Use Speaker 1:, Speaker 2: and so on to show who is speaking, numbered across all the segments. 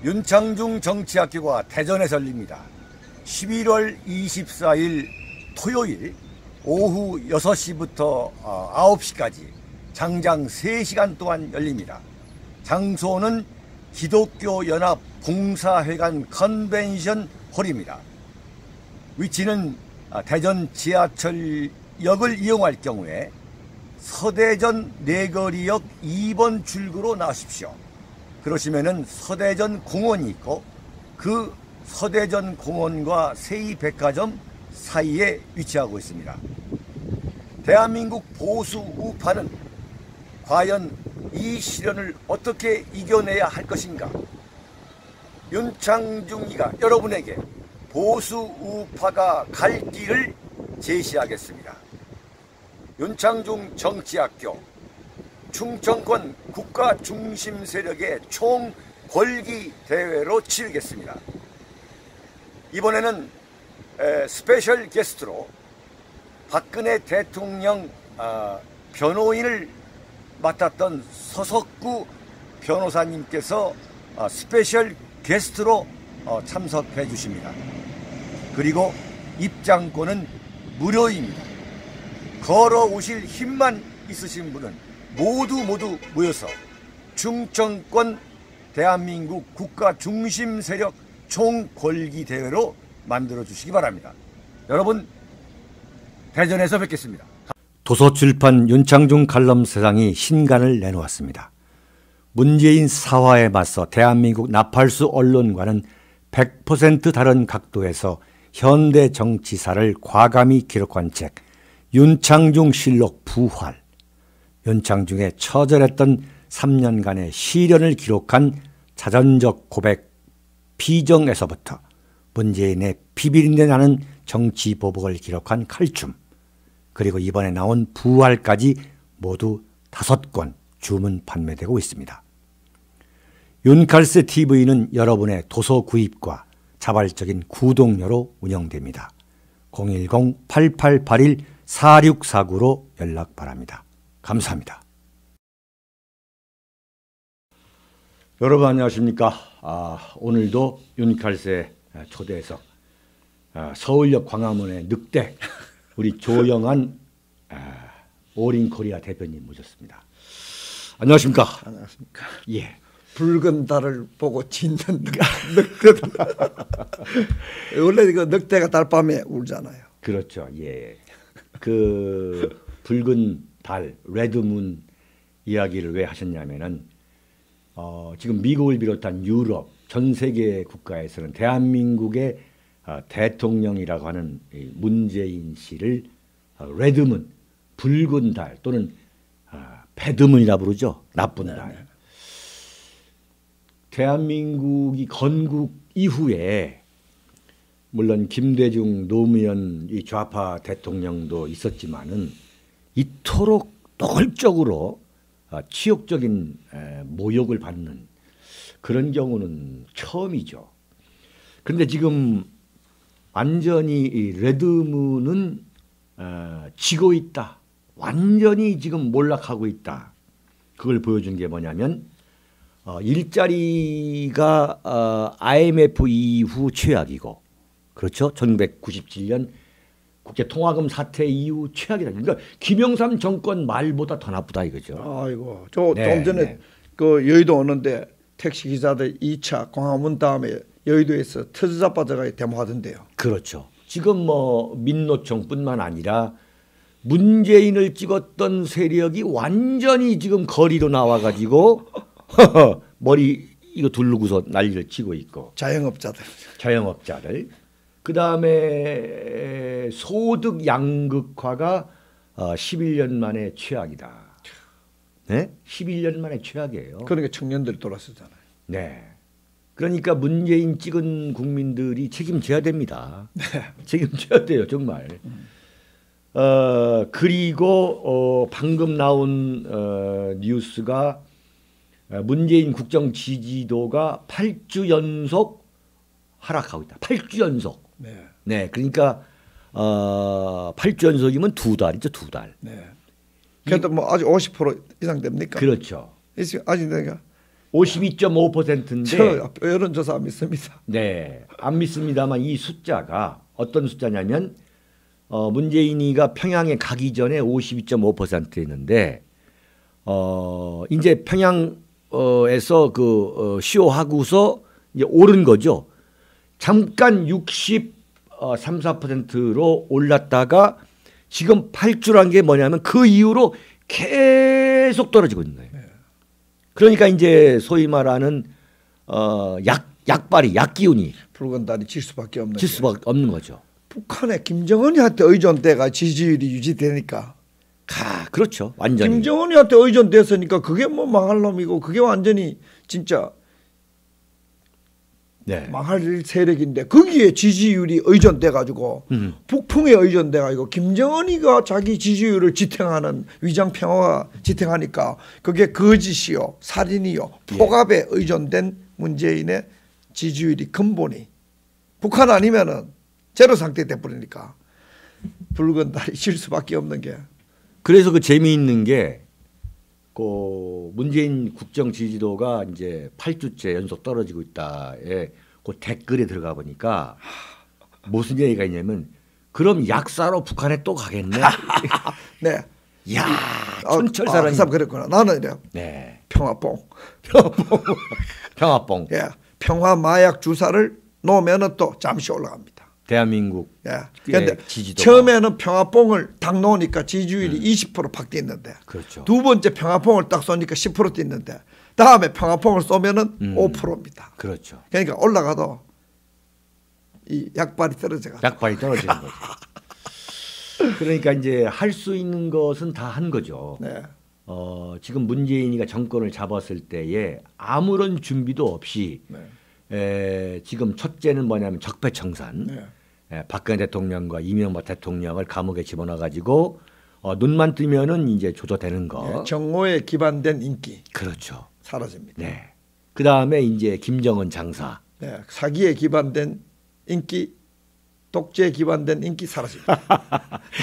Speaker 1: 윤창중 정치학교가 대전에서 열립니다. 11월 24일 토요일 오후 6시부터 9시까지 장장 3시간 동안 열립니다. 장소는 기독교연합 봉사회관 컨벤션 홀입니다. 위치는 대전 지하철역을 이용할 경우에 서대전 내거리역 2번 출구로 나오십시오. 그러시면은 서대전 공원이 있고 그 서대전 공원과 세이백화점 사이에 위치하고 있습니다. 대한민국 보수 우파는 과연 이 시련을 어떻게 이겨내야 할 것인가? 윤창중이가 여러분에게 보수 우파가 갈 길을 제시하겠습니다. 윤창중 정치학교 충청권 국가 중심 세력의 총 권기 대회로 치르겠습니다. 이번에는 스페셜 게스트로 박근혜 대통령 변호인을 맡았던 서석구 변호사님께서 스페셜 게스트로 참석해 주십니다. 그리고 입장권은 무료입니다. 걸어오실 힘만 있으신 분은 모두 모여서 충청권 대한민국 국가 중심 세력 총궐기 대회로 만들어 주시기 바랍니다. 여러분, 대전에서 뵙겠습니다. 도서출판 윤창중 칼럼 세상이 신간을 내놓았습니다. 문재인 사화에 맞서 대한민국 나팔수 언론과는 100% 다른 각도에서 현대 정치사를 과감히 기록한 책 윤창중 실록 부활, 윤창중의 처절했던 3년간의 시련을 기록한 자전적 고백 비정에서부터 문재인의 비비린내 나는 정치 보복을 기록한 칼춤, 그리고 이번에 나온 부활까지 모두 5권 주문 판매되고 있습니다. 윤칼세 TV는 여러분의 도서 구입과 자발적인 구독료로 운영됩니다. 010-8881-4649로 연락 바랍니다. 감사합니다. 여러분 안녕하십니까. 오늘도 윤칼세 초대해서 서울역 광화문의 늑대 우리 조영한 올인코리아 대표님 모셨습니다. 안녕하십니까.
Speaker 2: 안녕하십니까.
Speaker 1: 예.
Speaker 2: 붉은 달을 보고 짖는 늑대다. 원래 그 늑대가 달밤에 울잖아요.
Speaker 1: 그렇죠. 예. 그 붉은 달, 레드문 이야기를 왜 하셨냐면은 지금 미국을 비롯한 유럽 전 세계 국가에서는 대한민국의 대통령이라고 하는 문재인 씨를 레드문, 붉은 달 또는 배드문이라 부르죠. 나쁜 달. 대한민국이 건국 이후에 물론 김대중, 노무현 이 좌파 대통령도 있었지만은 이토록 노골적으로 치욕적인 모욕을 받는 그런 경우는 처음이죠. 그런데 지금 완전히 이 레드문은 지고 있다. 완전히 지금 몰락하고 있다. 그걸 보여준 게 뭐냐면 일자리가 IMF 이후 최악이고, 그렇죠? 1997년 국제통화금 사태 이후 최악이다. 그러니까 김영삼 정권 말보다 더 나쁘다 이거죠.
Speaker 2: 아이고, 좀 전에 그 여의도 오는데 택시 기사들 2차 광화문 다음에 여의도에서 터지자 빠져가 데모하던데요.
Speaker 1: 그렇죠. 지금 뭐 민노총뿐만 아니라 문재인을 찍었던 세력이 완전히 지금 거리로 나와가지고 머리 이거 두르고서 난리를 치고 있고. 자영업자들. 그 다음에 소득 양극화가 11년 만에 최악이다. 네? 11년 만에 최악이에요.
Speaker 2: 그러니까 청년들이 돌아서잖아요.
Speaker 1: 네. 그러니까 문재인 찍은 국민들이 책임져야 됩니다.
Speaker 2: 네.
Speaker 1: 책임져야 돼요, 정말. 그리고 방금 나온 뉴스가 문재인 국정 지지도가 8주 연속 하락하고 있다. 8주 연속.
Speaker 2: 네.
Speaker 1: 네. 그러니까 8주 연속이면 2달이죠, 2달.
Speaker 2: 네. 그래도 뭐 아직 50% 이상 됩니까?
Speaker 1: 그렇죠.
Speaker 2: 아직 내가
Speaker 1: 52.5%인데
Speaker 2: 저 여론조사 안 믿습니다.
Speaker 1: 네, 안 믿습니다만 이 숫자가 어떤 숫자냐면 문재인이가 평양에 가기 전에 52.5%였는데 이제 평양에서 쇼하고서 이제 오른 거죠. 잠깐 63, 4%로 올랐다가 지금 8주란 게 뭐냐면 그 이후로 계속 떨어지고 있는 거예요. 그러니까 이제 소위 말하는 약발이 약기운이
Speaker 2: 붉은 달이 질 수밖에
Speaker 1: 없는 거죠.
Speaker 2: 북한의 김정은이한테 의존돼가 지지율이 유지되니까.
Speaker 1: 그렇죠. 완전히.
Speaker 2: 김정은이한테 의존됐으니까 그게 뭐 망할 놈이고 그게 완전히 진짜
Speaker 1: 네.
Speaker 2: 망할 세력인데 거기에 지지율이 의존돼 가지고 북풍에 의존돼 가지고 김정은이가 자기 지지율을 지탱하는 위장 평화가 지탱하니까 그게 거짓이요, 살인이요, 폭압에 의존된 문재인의 지지율이 근본이 북한 아니면은 제로 상태 돼 버리니까 붉은 달이 질 수밖에 없는 게.
Speaker 1: 그래서 그 재미있는 게 문재인 국정 지지도가 이제 8주째 연속 떨어지고 있다에 그 댓글에 들어가 보니까 무슨 얘기가 있냐면 그럼 약사로 북한에 또 가겠네.
Speaker 2: 네.
Speaker 1: 야, 촌철사랑이.
Speaker 2: 그랬구나. 나는 이래요.
Speaker 1: 네.
Speaker 2: 평화뽕.
Speaker 1: 평화뽕.
Speaker 2: 예. 평화 마약 주사를 놓으면은 또 잠시 올라갑니다.
Speaker 1: 대한민국.
Speaker 2: 예. 그런데
Speaker 1: 지지도가.
Speaker 2: 처음에는 평화뽕을 딱 놓으니까 지지율이 20%팍 뛰는데.
Speaker 1: 그렇죠.
Speaker 2: 두 번째 평화뽕을 딱 쏘니까 10% 뛰는데. 다음에 평화뽕을 쏘면은 5%입니다.
Speaker 1: 그렇죠.
Speaker 2: 그러니까 올라가도 이 약발이 떨어져가.
Speaker 1: 약발이 떨어지는 거죠. 그러니까 이제 할 수 있는 것은 다 한 거죠.
Speaker 2: 네.
Speaker 1: 지금 문재인이가 정권을 잡았을 때에 아무런 준비도 없이 지금 첫째는 뭐냐면 적폐청산.
Speaker 2: 네.
Speaker 1: 박근혜 대통령과 이명박 대통령을 감옥에 집어넣어 가지고 눈만 뜨면은 이제 조져대는 거.
Speaker 2: 네. 정오에 기반된 인기.
Speaker 1: 그렇죠.
Speaker 2: 사라집니다.
Speaker 1: 네. 그 다음에 이제 김정은 장사.
Speaker 2: 네. 사기에 기반된 인기, 독재에 기반된 인기 사라집니다.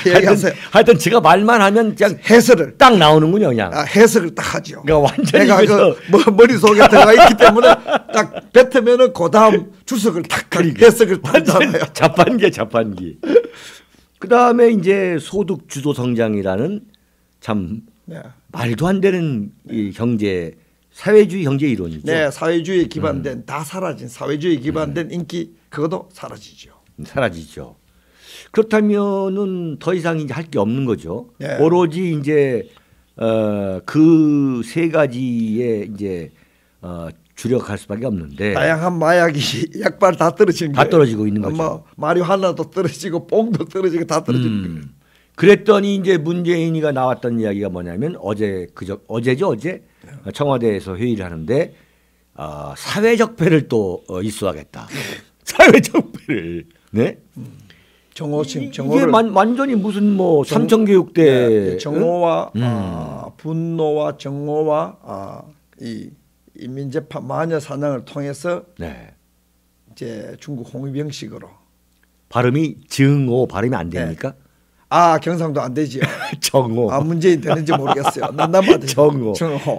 Speaker 2: 얘기하세요.
Speaker 1: 하여튼 제가 말만 하면 그냥
Speaker 2: 해설을
Speaker 1: 딱 나오는군요, 그냥.
Speaker 2: 해석을 딱 하죠.
Speaker 1: 그러니까 완전히
Speaker 2: 내가 머릿속에 들어가 있기 때문에 딱 뱉으면은 그 다음 주석을 딱 해석을 딱 하잖아요.
Speaker 1: 자판기. 그 다음에 이제 소득 주도 성장이라는 참 말도 안 되는 이 사회주의 경제 이론이죠.
Speaker 2: 네, 사회주의에 기반된 다 사라진 사회주의에 기반된 인기 그것도 사라지죠.
Speaker 1: 그렇다면은 더 이상 이제 할 게 없는 거죠.
Speaker 2: 네.
Speaker 1: 오로지 이제 그 세 가지에 이제 주력할 수밖에 없는데
Speaker 2: 다양한 마약이 약발 다 떨어지는 거예요.
Speaker 1: 다 떨어지고 있는 거죠.
Speaker 2: 뭐 마리화나도 떨어지고 뽕도 떨어지고 다 떨어지는 거예요.
Speaker 1: 그랬더니 이제 문재인이가 나왔던 이야기가 뭐냐면 어제죠. 청와대에서 회의를 하는데 사회적 폐를 또 입수하겠다. 사회적 폐를. 네.
Speaker 2: 정오심,
Speaker 1: 이게 완전히 무슨 뭐 삼청교육대
Speaker 2: 정오와 분노와 정오와 이 인민재판 마녀 사냥을 통해서 이제 중국 홍위병식으로
Speaker 1: 발음이 증오 발음이 안 됩니까?
Speaker 2: 경상도 안 되지요.
Speaker 1: 정오.
Speaker 2: 문재인 되는지 모르겠어요. 난담하대.
Speaker 1: 정오.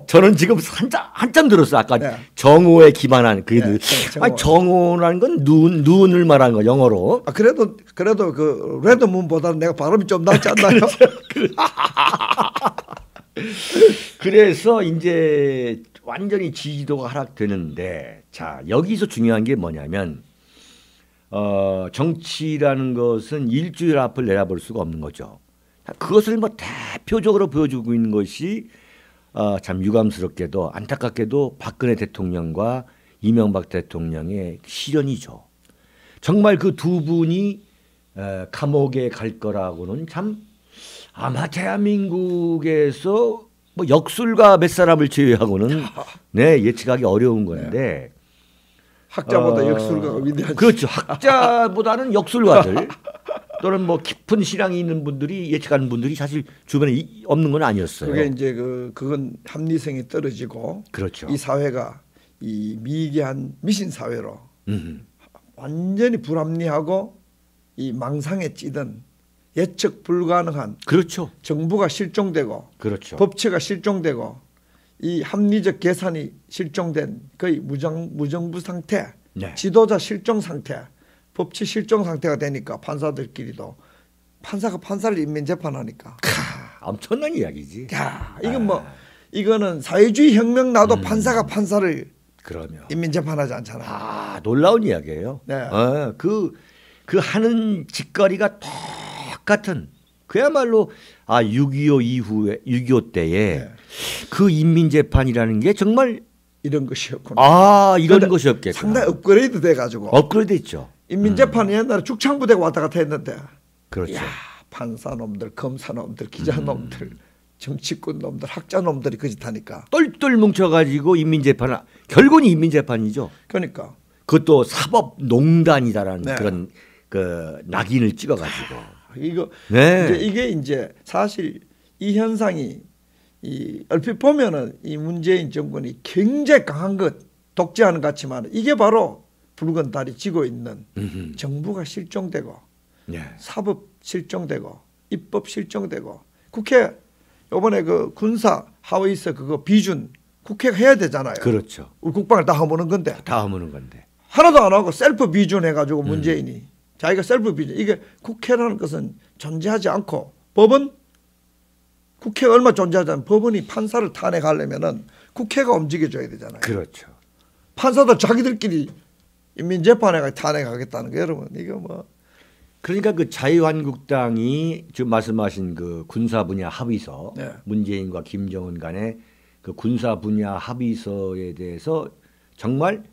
Speaker 1: 저는 지금 한참 들었어요. 아까 정오에 기반한 정오라는 건 눈을 말하는 거 영어로.
Speaker 2: 그래도 그 레드문보다는 내가 발음이 좀 낫지 않나요?
Speaker 1: 그래서 이제 완전히 지지도가 하락되는데 자 여기서 중요한 게 뭐냐면 정치라는 것은 일주일 앞을 내다볼 수가 없는 거죠. 그것을 뭐 대표적으로 보여주고 있는 것이 참 유감스럽게도 안타깝게도 박근혜 대통령과 이명박 대통령의 실현이죠. 정말 그 두 분이 감옥에 갈 거라고는 참 아마 대한민국에서 뭐 역술가 몇 사람을 제외하고는 예측하기 어려운 건데
Speaker 2: 학자보다 역술가가 위대하지.
Speaker 1: 그렇죠. 학자보다는 역술가들 또는 뭐 깊은 신앙이 있는 분들이 예측하는 분들이 사실 주변에 없는 건 아니었어요.
Speaker 2: 그게 이제 그건 합리성이 떨어지고
Speaker 1: 그렇죠.
Speaker 2: 이 사회가 이 미개한 미신 사회로 완전히 불합리하고 이 망상에 찌든 예측 불가능한
Speaker 1: 그렇죠.
Speaker 2: 정부가 실종되고
Speaker 1: 그렇죠.
Speaker 2: 법치가 실종되고 이 합리적 계산이 실종된 거의 무정부 상태,
Speaker 1: 네.
Speaker 2: 지도자 실종 상태, 법치 실종 상태가 되니까 판사들끼리도 판사가 판사를 인민 재판하니까
Speaker 1: 엄청난 이야기지.
Speaker 2: 야, 이건 뭐 이거는 사회주의 혁명 나도 판사가 판사를
Speaker 1: 그러면
Speaker 2: 인민 재판하지 않잖아요.
Speaker 1: 아, 놀라운 이야기예요.
Speaker 2: 네.
Speaker 1: 그 하는 짓거리가 똑같은 그야말로 6.25 이후에 6.25 때에
Speaker 2: 네.
Speaker 1: 그 인민재판이라는 게 정말
Speaker 2: 이런 것이었구나.
Speaker 1: 이런 것이었겠구나.
Speaker 2: 상당히 업그레이드 돼가지고
Speaker 1: 업그레이드 했죠.
Speaker 2: 인민재판이 옛날에 죽창부대가 왔다 갔다 했는데
Speaker 1: 그렇죠.
Speaker 2: 야, 판사놈들, 검사놈들, 기자놈들, 정치꾼놈들, 학자놈들이 그 짓 하니까.
Speaker 1: 똘똘 뭉쳐가지고 인민재판 결국은 인민재판이죠.
Speaker 2: 그러니까
Speaker 1: 그것도 사법농단이다라는
Speaker 2: 네.
Speaker 1: 그런 그 낙인을 찍어가지고.
Speaker 2: 이거
Speaker 1: 네.
Speaker 2: 이제 사실 이 현상이 이 얼핏 보면은 이 문재인 정권이 굉장히 강한 것 독재하는 것 같지만 이게 바로 붉은 달이 지고 있는 정부가 실종되고
Speaker 1: 네.
Speaker 2: 사법 실종되고 입법 실종되고 국회 이번에 그 군사 하위서 그거 비준 국회가 해야 되잖아요.
Speaker 1: 그렇죠.
Speaker 2: 우리 국방을 다 허무는 건데
Speaker 1: 다 허무는 건데.
Speaker 2: 하나도 안 하고 셀프 비준 해가지고 문재인이 자기가 셀프 비준 이게 국회라는 것은 존재하지 않고 법은 국회가 얼마 존재하지 않는 법원이 판사를 탄핵하려면은 국회가 움직여줘야 되잖아요.
Speaker 1: 그렇죠.
Speaker 2: 판사도 자기들끼리 인민재판에 탄핵하겠다는 거 여러분 이거 뭐
Speaker 1: 그러니까 그 자유한국당이 지금 말씀하신 그 군사 분야 합의서
Speaker 2: 네.
Speaker 1: 문재인과 김정은 간의 그 군사 분야 합의서에 대해서 정말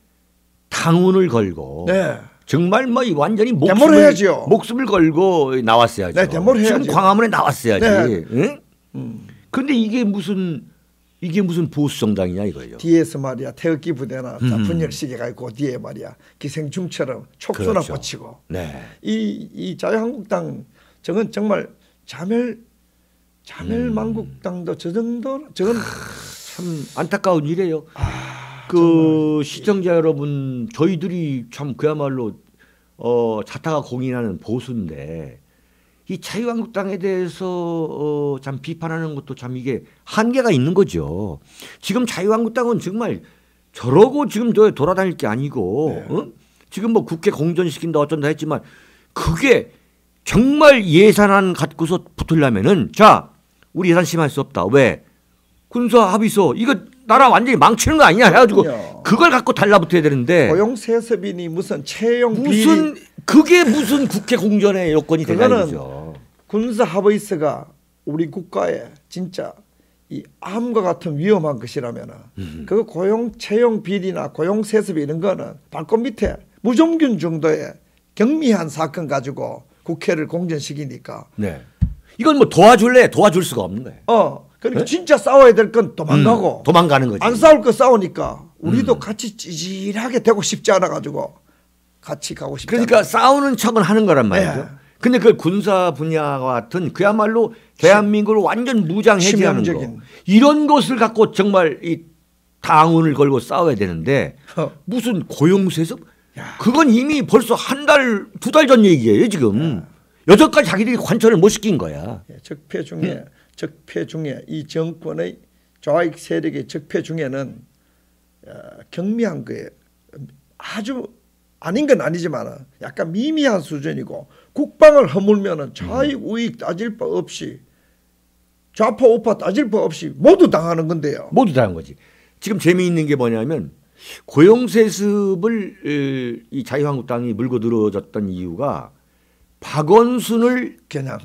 Speaker 1: 당운을 걸고
Speaker 2: 네.
Speaker 1: 정말 뭐 완전히
Speaker 2: 데모를 해야죠.
Speaker 1: 목숨을 걸고 나왔어야죠.
Speaker 2: 네, 데모를 해야죠.
Speaker 1: 지금 광화문에 나왔어야지.
Speaker 2: 네.
Speaker 1: 응? 그런데 이게 무슨 보수 정당이냐 이거예요.
Speaker 2: 뒤에서 말이야 태극기 부대나 분열시계 가지고 뒤에 말이야 기생충처럼 촉수나
Speaker 1: 그렇죠.
Speaker 2: 뻗치고
Speaker 1: 네.
Speaker 2: 이 자유한국당 저건 정말 자멸만국당도 저 정도 저건
Speaker 1: 참 안타까운 일이에요. 그
Speaker 2: 정말.
Speaker 1: 시청자 여러분 저희들이 참 그야말로 자타가 공인하는 보수인데 이 자유한국당에 대해서 참 비판하는 것도 참 이게 한계가 있는 거죠. 지금 자유한국당은 정말 저러고 지금 돌아다닐 게 아니고
Speaker 2: 네.
Speaker 1: 지금 뭐 국회 공전시킨다 어쩐다 했지만 그게 정말 예산안 갖고서 붙으려면은 자 우리 예산 심할 수 없다. 왜? 군사 합의서 이거 나라 완전히 망치는 거 아니냐 해가지고
Speaker 2: 그럼요.
Speaker 1: 그걸 갖고 달라붙어야 되는데
Speaker 2: 고용세습이니 무슨 채용 비리
Speaker 1: 그게 무슨 국회 공전의 요건이
Speaker 2: 그거는
Speaker 1: 되냐죠.
Speaker 2: 군사 합의서가 우리 국가에 진짜 이 암과 같은 위험한 것이라면은 그 고용 채용 비리나 고용 세습 이런 거는 발꽃 밑에 무종균 정도의 경미한 사건 가지고 국회를 공전시키니까
Speaker 1: 네. 이건 뭐 도와줄 수가 없는 거예요.
Speaker 2: 그러니까 진짜 싸워야 될 건 도망가고
Speaker 1: 도망가는 거지.
Speaker 2: 안 싸울 거 싸우니까 우리도 같이 찌질하게 되고 싶지 않아 가지고 같이 가고 싶지
Speaker 1: 그러니까
Speaker 2: 않아.
Speaker 1: 싸우는 척은 하는 거란 말이죠.
Speaker 2: 네.
Speaker 1: 근데 그 군사 분야와 같은 그야말로 대한민국을 완전 무장해제하는 거
Speaker 2: 치명적인.
Speaker 1: 이런 것을 갖고 정말 이 당운을 걸고 싸워야 되는데 무슨 고용세습? 그건 이미 벌써 한 달, 2달 전 얘기예요 지금. 여태까지 자기들이 관철을 못 시킨 거야.
Speaker 2: 적폐 중에 이 정권의 좌익 세력의 적폐 중에는 경미한 거에 아주 아닌 건 아니지만 약간 미미한 수준이고 국방을 허물면은 좌익 우익 따질 바 없이 좌파 우파 따질 바 없이 모두 당하는 건데요.
Speaker 1: 모두 다 한 거지. 지금 재미있는 게 뭐냐면 고용세습을 이 자유한국당이 물고 늘어졌던 이유가 박원순을
Speaker 2: 그냥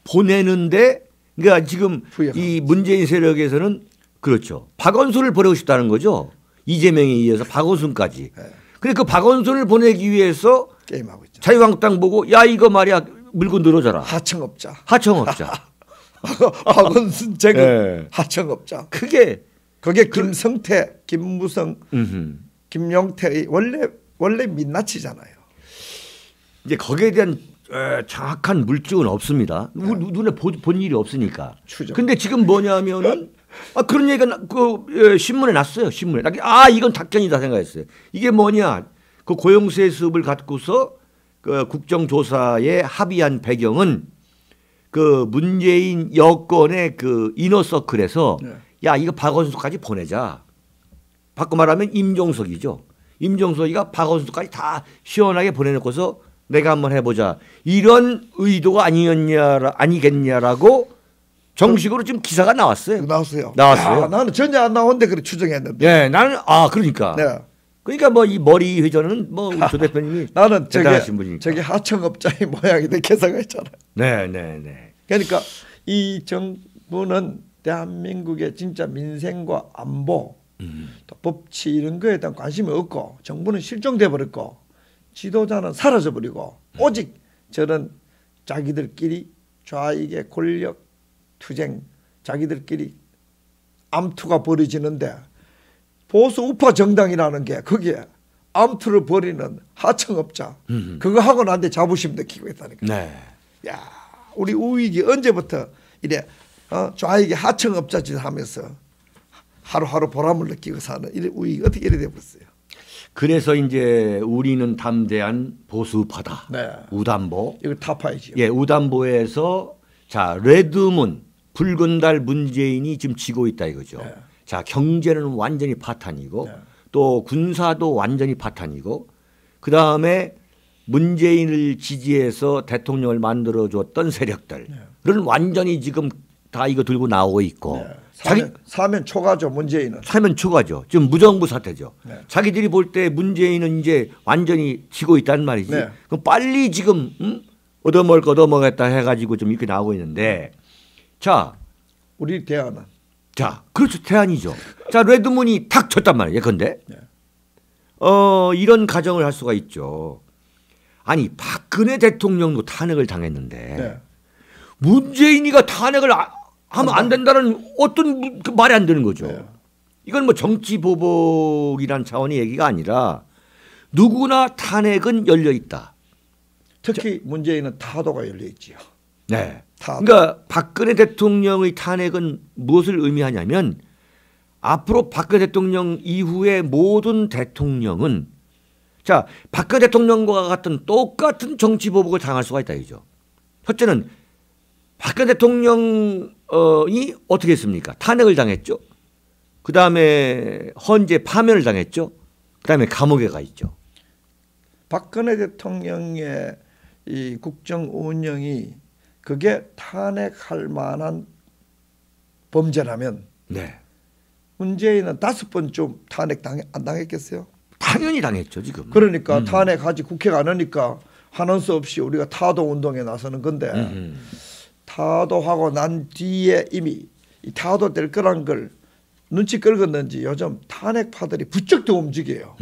Speaker 1: 보내는데 그러니까 지금
Speaker 2: 후회가
Speaker 1: 이 문재인 세력에서는 그렇죠. 박원순을 보내고 싶다는 거죠. 이재명에 이어서 박원순까지. 근데 그 박원순을 보내기 위해서
Speaker 2: 게임하고 있죠.
Speaker 1: 자유한국당 보고 야 이거 말이야 물고 늘어져라.
Speaker 2: 하청업자. 박원순 제거
Speaker 1: 네.
Speaker 2: 하청업자.
Speaker 1: 그게
Speaker 2: 김성태, 김무성, 김용태의 원래 민낯이잖아요.
Speaker 1: 이제 거기에 대한 정확한 물증은 없습니다. 눈에 본 일이 없으니까.
Speaker 2: 추정.
Speaker 1: 근데 지금 뭐냐면은 그런 얘기가 신문에 났어요. 신문에. 이건 작전이다 생각했어요. 이게 뭐냐? 그 고용세습을 갖고서 그 국정조사에 합의한 배경은 그 문재인 여권의 그 이너서클에서
Speaker 2: 네.
Speaker 1: 야 이거 박원순까지 보내자. 바꿔 말하면 임종석이죠. 임종석이가 박원순까지 다 시원하게 보내놓고서 내가 한번 해보자. 이런 의도가 아니겠냐라고 정식으로 지금 기사가 나왔어요.
Speaker 2: 나왔어요.
Speaker 1: 나왔어요.
Speaker 2: 야, 나는 전혀 안 나온데 그렇게 추정했는데.
Speaker 1: 네, 나는 그러니까.
Speaker 2: 네.
Speaker 1: 그러니까 뭐 이 머리 회전은 뭐 조 대표님이
Speaker 2: 나는
Speaker 1: 대단하신 분이니까.
Speaker 2: 저게 하청업자의 모양이 내 계산했잖아요.
Speaker 1: 네, 네, 네.
Speaker 2: 그러니까 이 정부는 대한민국의 진짜 민생과 안보, 또 법치 이런 거에 대한 관심이 없고 정부는 실종돼 버렸고 지도자는 사라져 버리고 오직 저런 자기들끼리 좌익의 권력 투쟁, 자기들끼리 암투가 벌어지는데 보수 우파 정당이라는 게 거기에 암투를 벌이는 하청업자 그거 하고 난데 자부심 느끼고 있다니까.
Speaker 1: 네.
Speaker 2: 야, 우리 우익이 언제부터 이래 좌익이 하청업자 짓 하면서 하루하루 보람을 느끼고 사는 이래 우익이 어떻게 이래 돼버렸어요.
Speaker 1: 그래서 이제 우리는 담대한 보수파다.
Speaker 2: 네.
Speaker 1: 우담보.
Speaker 2: 이걸 타파야죠.
Speaker 1: 예, 우담보에서 자 레드문 붉은 달 문재인이 지금 지고 있다 이거죠.
Speaker 2: 네.
Speaker 1: 자 경제는 완전히 파탄이고
Speaker 2: 네.
Speaker 1: 또 군사도 완전히 파탄이고 그 다음에 문재인을 지지해서 대통령을 만들어줬던 세력들은 완전히 지금 다 이거 들고 나오고 있고
Speaker 2: 네. 사면 초과죠 문재인은.
Speaker 1: 사면 초과죠. 지금 무정부 사태죠.
Speaker 2: 네.
Speaker 1: 자기들이 볼 때 문재인은 이제 완전히 지고 있다는 말이지.
Speaker 2: 네.
Speaker 1: 그럼 빨리 지금 얻어먹을 거 얻어먹겠다 해가지고 좀 이렇게 나오고 있는데 자,
Speaker 2: 우리 대안은
Speaker 1: 자, 그렇죠. 태안이죠. 자, 레드문이 탁 쳤단 말이에요. 예컨대.
Speaker 2: 네.
Speaker 1: 이런 가정을 할 수가 있죠. 아니 박근혜 대통령도 탄핵을 당했는데
Speaker 2: 네.
Speaker 1: 문재인이가 탄핵을 하면 안 된다는 어떤 그 말이 안 되는 거죠.
Speaker 2: 네.
Speaker 1: 이건 뭐 정치 보복이란 차원의 얘기가 아니라 누구나 탄핵은 열려 있다.
Speaker 2: 특히 문재인은 타도가 열려 있지요.
Speaker 1: 네.
Speaker 2: 타도.
Speaker 1: 그러니까 박근혜 대통령의 탄핵은 무엇을 의미하냐면 앞으로 박근혜 대통령 이후의 모든 대통령은 자 박근혜 대통령과 같은 똑같은 정치 보복을 당할 수가 있다 이죠. 첫째는 박근혜 대통령이 어떻게 했습니까? 탄핵을 당했죠. 그 다음에 헌재 파면을 당했죠. 그 다음에 감옥에 가 있죠.
Speaker 2: 박근혜 대통령의 이 국정 운영이 그게 탄핵할 만한 범죄라면
Speaker 1: 네.
Speaker 2: 문재인은 5번쯤 탄핵 안 당했겠어요?
Speaker 1: 당연히 당했죠 지금.
Speaker 2: 그러니까 탄핵하지 국회가 안 하니까 하는 수 없이 우리가 타도 운동에 나서는 건데 타도하고 난 뒤에 이미 이 타도 될 거란 걸 눈치 끌었는지 요즘 탄핵파들이 부쩍 더 움직여요.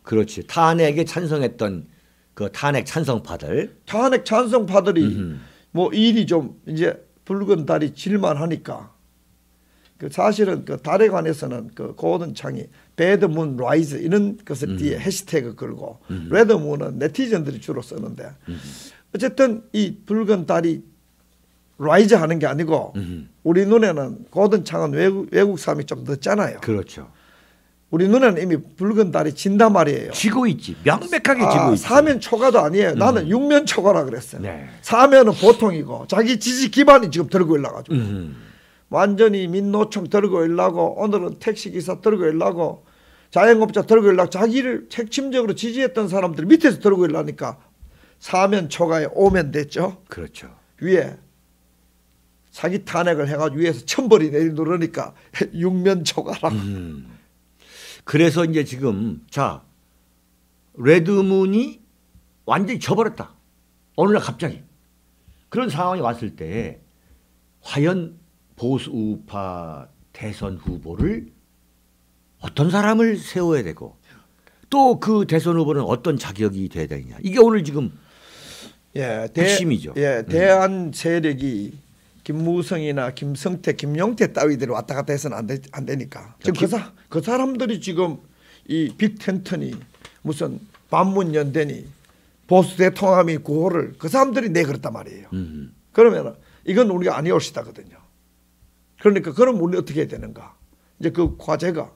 Speaker 1: 그렇지. 탄핵에 찬성했던 그 탄핵 찬성파들.
Speaker 2: 탄핵 찬성파들이 뭐 일이 좀 이제 붉은 달이 질만하니까 그 사실은 그 달에 관해서는 그 고든 창이 배드 문 라이즈 이런 것을 뒤에 해시태그 걸고 레드 문은 네티즌들이 주로 쓰는데 어쨌든 이 붉은 달이 라이즈 하는 게 아니고 우리 눈에는 고든 창은 외국 사람이 좀 늦잖아요.
Speaker 1: 그렇죠.
Speaker 2: 우리 눈에는 이미 붉은 달이 진단 말이에요.
Speaker 1: 지고 있지. 명백하게 지고 있지.
Speaker 2: 사면 초과도 아니에요. 나는 육면 초과라 그랬어요.
Speaker 1: 네.
Speaker 2: 사면은 보통이고 자기 지지 기반이 지금 들고 일나가지고 완전히 민노총 들고 일나고 오늘은 택시기사 들고 일나고 자영업자 들고 일나고 자기를 핵심적으로 지지했던 사람들 밑에서 들고 일나니까 사면 초과에 오면 됐죠.
Speaker 1: 그렇죠.
Speaker 2: 위에 사기 탄핵을 해가지고 위에서 천벌이 내리 누르니까 육면 초과라.
Speaker 1: 그래서 이제 지금 자 레드문이 완전히 져버렸다. 어느 날 갑자기 그런 상황이 왔을 때 과연 보수 우파 대선 후보를 어떤 사람을 세워야 되고 또 그 대선 후보는 어떤 자격이 돼야 되느냐. 이게 오늘 지금 핵심이죠.
Speaker 2: 대한 세력이 김무성이나 김성태, 김용태 따위들이 왔다 갔다 해서는 안 되니까. 지금 그 사람들이 지금 이 빅텐트니 무슨 반문연대니 보수 대통합이 구호를 그 사람들이 내걸었단 말이에요. 그러면 이건 우리가 아니올시다거든요. 그러니까 그럼 우리 어떻게 해야 되는가? 이제 그 과제가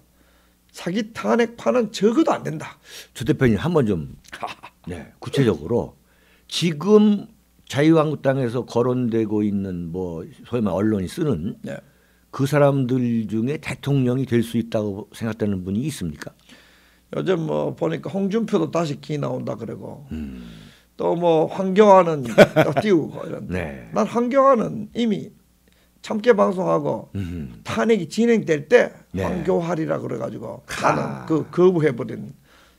Speaker 2: 사기 탄핵파는 적어도 안 된다.
Speaker 1: 조 대표님 한번 좀 구체적으로 지금 자유한국당에서 거론되고 있는 뭐 소위 말 언론이 쓰는 그 사람들 중에 대통령이 될 수 있다고 생각되는 분이 있습니까?
Speaker 2: 요즘 뭐 보니까 홍준표도 다시 기 나온다 그러고 또 뭐 황교안은 또 띄우고 이런데
Speaker 1: 네.
Speaker 2: 난 황교안은 이미 참깨 방송하고 탄핵이 진행될 때
Speaker 1: 네.
Speaker 2: 황교안이라 그래가지고 나는 그 거부해버린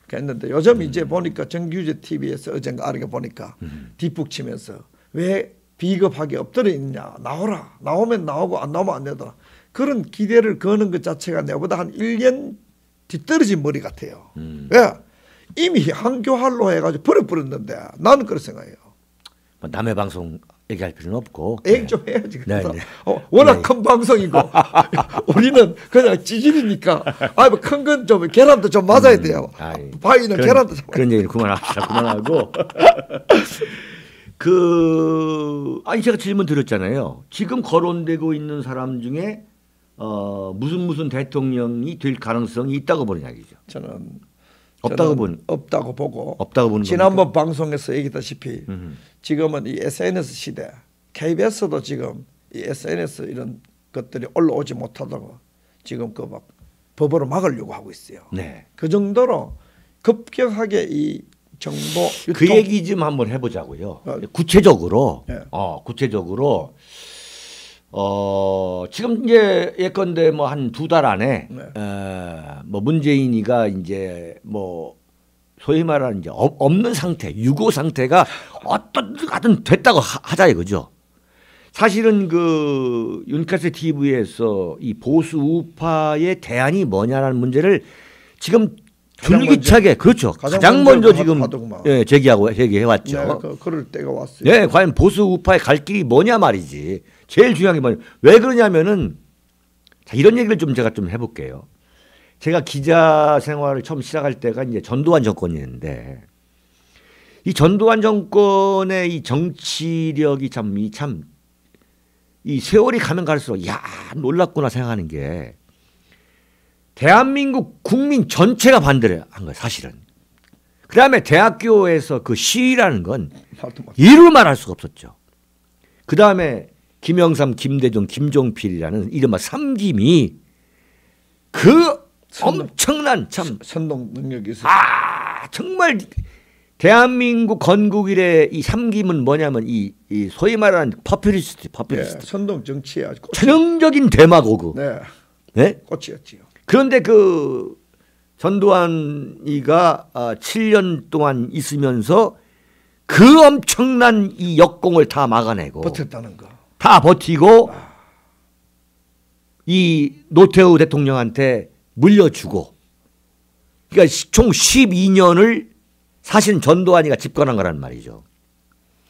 Speaker 2: 게 했는데 요즘 이제 보니까 정규제 TV에서 어젠가 아르게 보니까 뒷북 치면서 왜 비겁하게 엎드려 있느냐 나오라 나오면 나오고 안 나오면 안 되더라 그런 기대를 거는 것 자체가 내보다 한 1년 뒤떨어진 머리 같아요. 왜? 이미 황교안로 해가지고 버려버렸는데 나는 그렇게 생각해요.
Speaker 1: 뭐 남의 방송 얘기할 필요는 없고
Speaker 2: 얘기 좀 해야지.
Speaker 1: 네, 네.
Speaker 2: 워낙
Speaker 1: 네.
Speaker 2: 큰 방송이고 우리는 그냥 찌질이니까 뭐 큰 건 좀 계란도 좀 맞아야 돼요. 바위는 계란도 좀
Speaker 1: 그런 얘기는 그만합시다. 그만하고 아니 제가 질문 드렸잖아요. 지금 거론되고 있는 사람 중에 무슨 대통령이 될 가능성이 있다고 보는 이야기죠.
Speaker 2: 저는
Speaker 1: 없다고
Speaker 2: 보고
Speaker 1: 보는
Speaker 2: 지난번 방송에서 얘기했다시피 지금은 이 SNS 시대 KBS도 지금 이 SNS 이런 것들이 올라오지 못하다고 지금 그 막 법으로 막으려고 하고 있어요.
Speaker 1: 네.
Speaker 2: 그 정도로 급격하게 이 정보
Speaker 1: 그 얘기 좀 한번 해보자고요.
Speaker 2: 네.
Speaker 1: 구체적으로 지금 이제 예컨대 뭐 한 2달 안에 뭐 문재인이가 이제 뭐 소위 말하는 이제 없는 상태, 유고 상태가 어떻게든 됐다고 하자 이거죠. 사실은 그 윤카세 TV에서 이 보수 우파의 대안이 뭐냐라는 문제를 지금 줄기차게 그렇죠. 가장 먼저 지금 제기해왔죠.
Speaker 2: 네, 그럴 때가 왔어요.
Speaker 1: 네, 과연 보수 우파의 갈 길이 뭐냐 말이지. 제일 중요한 게 뭐냐. 왜 그러냐면은 자, 이런 얘기를 좀 제가 좀 해볼게요. 제가 기자 생활을 처음 시작할 때가 이제 전두환 정권이었는데 이 전두환 정권의 이 정치력이 이 세월이 가면 갈수록 야 놀랍구나 생각하는 게 대한민국 국민 전체가 반대를 한 거예요, 사실은. 그 다음에 대학교에서 그 시위라는 건 이루 말할 수가 없었죠. 그 다음에 김영삼, 김대중, 김종필이라는 이른바 삼김이 그 엄청난 참
Speaker 2: 선동 능력이 있어요.
Speaker 1: 정말 대한민국 건국 이래 이 삼김은 뭐냐면 이 소위 말하는 퍼퓰리스트.
Speaker 2: 선동 정치에 아주
Speaker 1: 전형적인 데마고그. 네?
Speaker 2: 꽃이었지요.
Speaker 1: 그런데 그 전두환이가 7년 동안 있으면서 그 엄청난 이 역공을 다 막아내고
Speaker 2: 버텼다는 거.
Speaker 1: 다 버티고 이 노태우 대통령한테 물려주고 그러니까 총 12년을 사실 전두환이가 집권한 거란 말이죠.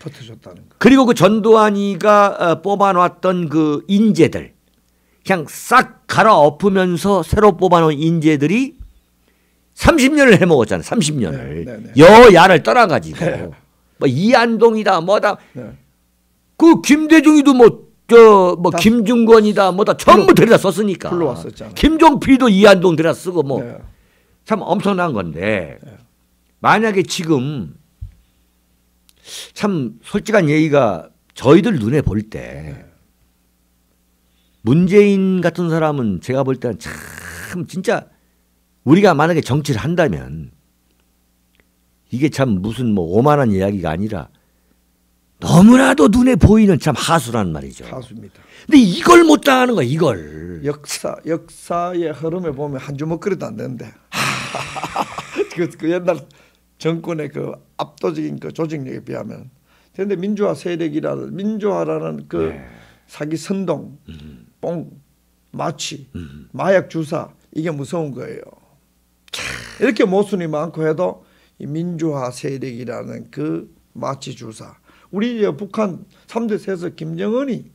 Speaker 2: 버텨줬다는 거.
Speaker 1: 그리고 그 전두환이가 뽑아놨던 그 인재들 그냥 싹 갈아엎으면서 새로 뽑아놓은 인재들이 30년을 해먹었잖아요. 30년을. 여야를 떠나가지고 뭐 이한동이다 뭐다. 그 김대중이도 뭐 김중건이다 뭐다 전부 데려다 썼으니까.
Speaker 2: 불러왔었잖아.
Speaker 1: 김종필도 이한동 데려다 쓰고 뭐 참 엄청난 건데 만약에 지금 참 솔직한 얘기가 저희들 눈에 볼 때 문재인 같은 사람은 제가 볼 때는 참 진짜 우리가 만약에 정치를 한다면 이게 참 무슨 뭐 오만한 이야기가 아니라 너무나도 눈에 보이는 참 하수란 말이죠.
Speaker 2: 하수입니다.
Speaker 1: 근데 이걸 못 당하는 거야, 이걸.
Speaker 2: 역사의 흐름에 보면 한 주먹 그릇도 안 되는데. 그 옛날 정권의 그 압도적인 그 조직력에 비하면. 그런데 민주화라는 그 사기 선동, 뽕, 마취, 마약 주사 이게 무서운 거예요. 이렇게 모순이 많고 해도 이 민주화 세력이라는 그 마취 주사. 우리 북한 3대 세서 김정은이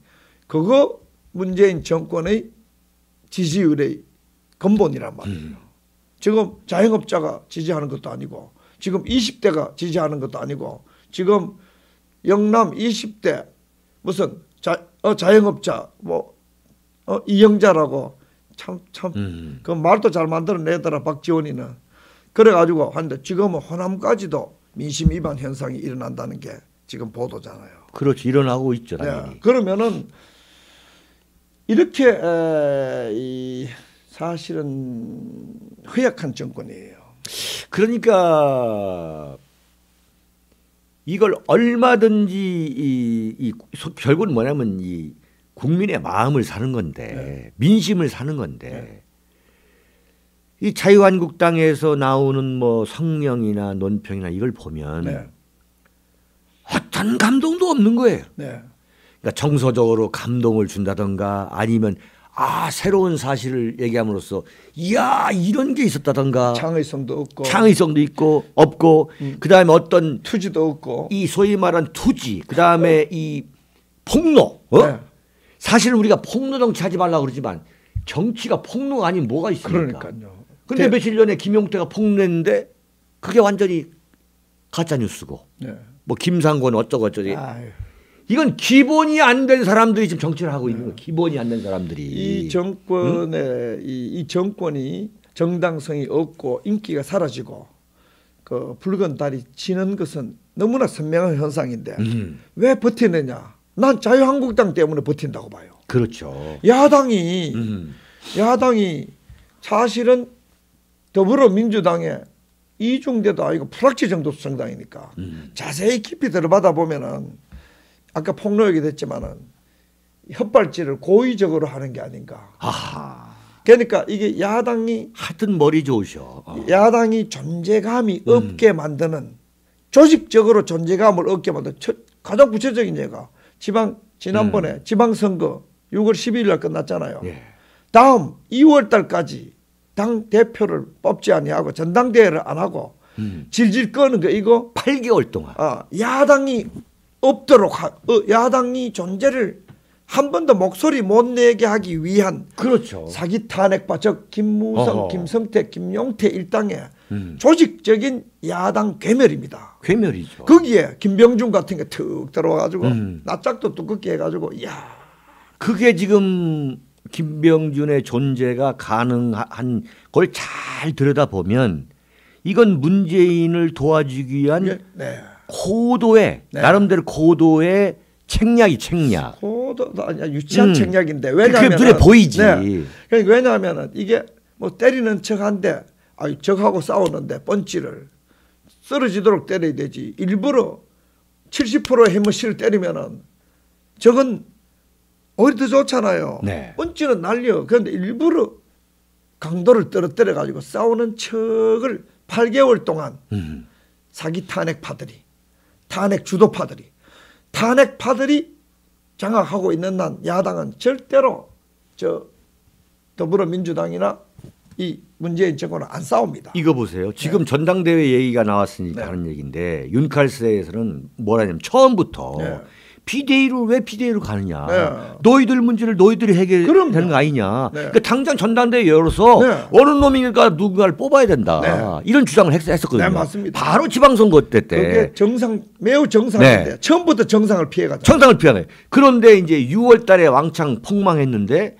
Speaker 2: 그거 문재인 정권의 지지율의 근본이란 말이에요. 지금 자영업자가 지지하는 것도 아니고 지금 20대가 지지하는 것도 아니고 지금 영남 20대 무슨 자영업자 뭐 이영자라고 참 그 말도 잘 만들어내더라 박지원이는. 그래가지고 하는데 지금은 호남까지도 민심 위반 현상이 일어난다는 게 지금 보도잖아요.
Speaker 1: 그렇지 일어나고 있죠. 당연히.
Speaker 2: 그러면은 이렇게 사실은 허약한 정권이에요.
Speaker 1: 그러니까 이걸 얼마든지 결국은 뭐냐면 이 국민의 마음을 사는 건데 민심을 사는 건데 이 자유한국당에서 나오는 뭐 성명이나 논평이나 이걸 보면 어떤 감동도 없는 거예요. 그러니까 정서적으로 감동을 준다던가 아니면 새로운 사실을 얘기함으로써 이야 이런 게 있었다던가
Speaker 2: 창의성도 없고
Speaker 1: 창의성도 있고 없고 그다음에 어떤
Speaker 2: 투지도 없고
Speaker 1: 이 소위 말한 투지 그다음에 이 폭로 사실 우리가 폭로 정치하지 말라고 그러지만 정치가 폭로가 아닌 뭐가 있습니까?
Speaker 2: 그러니까요.
Speaker 1: 그런데 며칠 전에 김용태가 폭로했는데 그게 완전히 가짜 뉴스고 뭐 김상곤 어쩌고저쩌고 이건 기본이 안 된 사람들이 지금 정치를 하고 있는 거예요. 기본이 안 된 사람들이.
Speaker 2: 이 정권의 이 정권이 정당성이 없고 인기가 사라지고 그 붉은 달이 지는 것은 너무나 선명한 현상인데 왜 버티느냐? 난 자유한국당 때문에 버틴다고 봐요.
Speaker 1: 그렇죠.
Speaker 2: 야당이 사실은 더불어민주당에 이중대도 아니고 불확지 정도 정당이니까 자세히 깊이 들어봐다 보면은 아까 폭로 얘기됐지만은 헛발질을 고의적으로 하는 게 아닌가. 그러니까 이게 야당이
Speaker 1: 하여튼 머리 좋으셔.
Speaker 2: 야당이 존재감이 없게 만드는 조직적으로 존재감을 얻게 만드는 가장 구체적인 예가 지난번에 지방선거 6월 12일 날 끝났잖아요. 다음 2월 달까지 당 대표를 뽑지 아니하고 전당대회를 안 하고 질질 끄는 거 이거
Speaker 1: 8개월 동안
Speaker 2: 야당이 없도록 야당이 존재를 한 번도 목소리 못 내게 하기 위한
Speaker 1: 그렇죠.
Speaker 2: 사기 탄핵파 즉 김무성, 김성태, 김용태 일당의 조직적인 야당 괴멸입니다.
Speaker 1: 괴멸이죠.
Speaker 2: 거기에 김병준 같은 게 툭 들어와가지고 낯짝도 두껍게 해가지고
Speaker 1: 그게 지금 김병준의 존재가 가능한 걸 잘 들여다보면 이건 문재인을 도와주기 위한 고도의 나름대로 고도의 책략.
Speaker 2: 고도도 아니야 유치한 책략인데 왜냐하면
Speaker 1: 그게 눈에 보이지.
Speaker 2: 그러니까 왜냐하면 이게 뭐 때리는 척한데 적하고 싸우는데 펀치를 쓰러지도록 때려야 되지. 일부러 70%의 해머시를 때리면은 적은 오히려 더 좋잖아요. 펀치는 날려. 그런데 일부러 강도를 떨어뜨려 가지고 싸우는 척을 8개월 동안 사기 탄핵파들이 탄핵파들이 장악하고 있는 난 야당은 절대로 더불어민주당이나 이 문재인 정권은 안 싸웁니다.
Speaker 1: 이거 보세요. 지금 전당대회 얘기가 나왔으니까 하는 얘기인데 윤칼세에서는 뭐라냐면 처음부터 비대위로 왜 비대위로 가느냐. 너희들 문제를 너희들이 해결되는 거 아니냐. 그러니까 당장 전당대회 열어서 어느 놈이니까 누군가를 뽑아야 된다. 이런 주장을 했었거든요.
Speaker 2: 맞습니다.
Speaker 1: 바로 지방선거 때.
Speaker 2: 그게 매우 정상인데 처음부터 정상을 피해가죠.
Speaker 1: 정상을 피하네. 그런데 이제 6월 달에 왕창 폭망했는데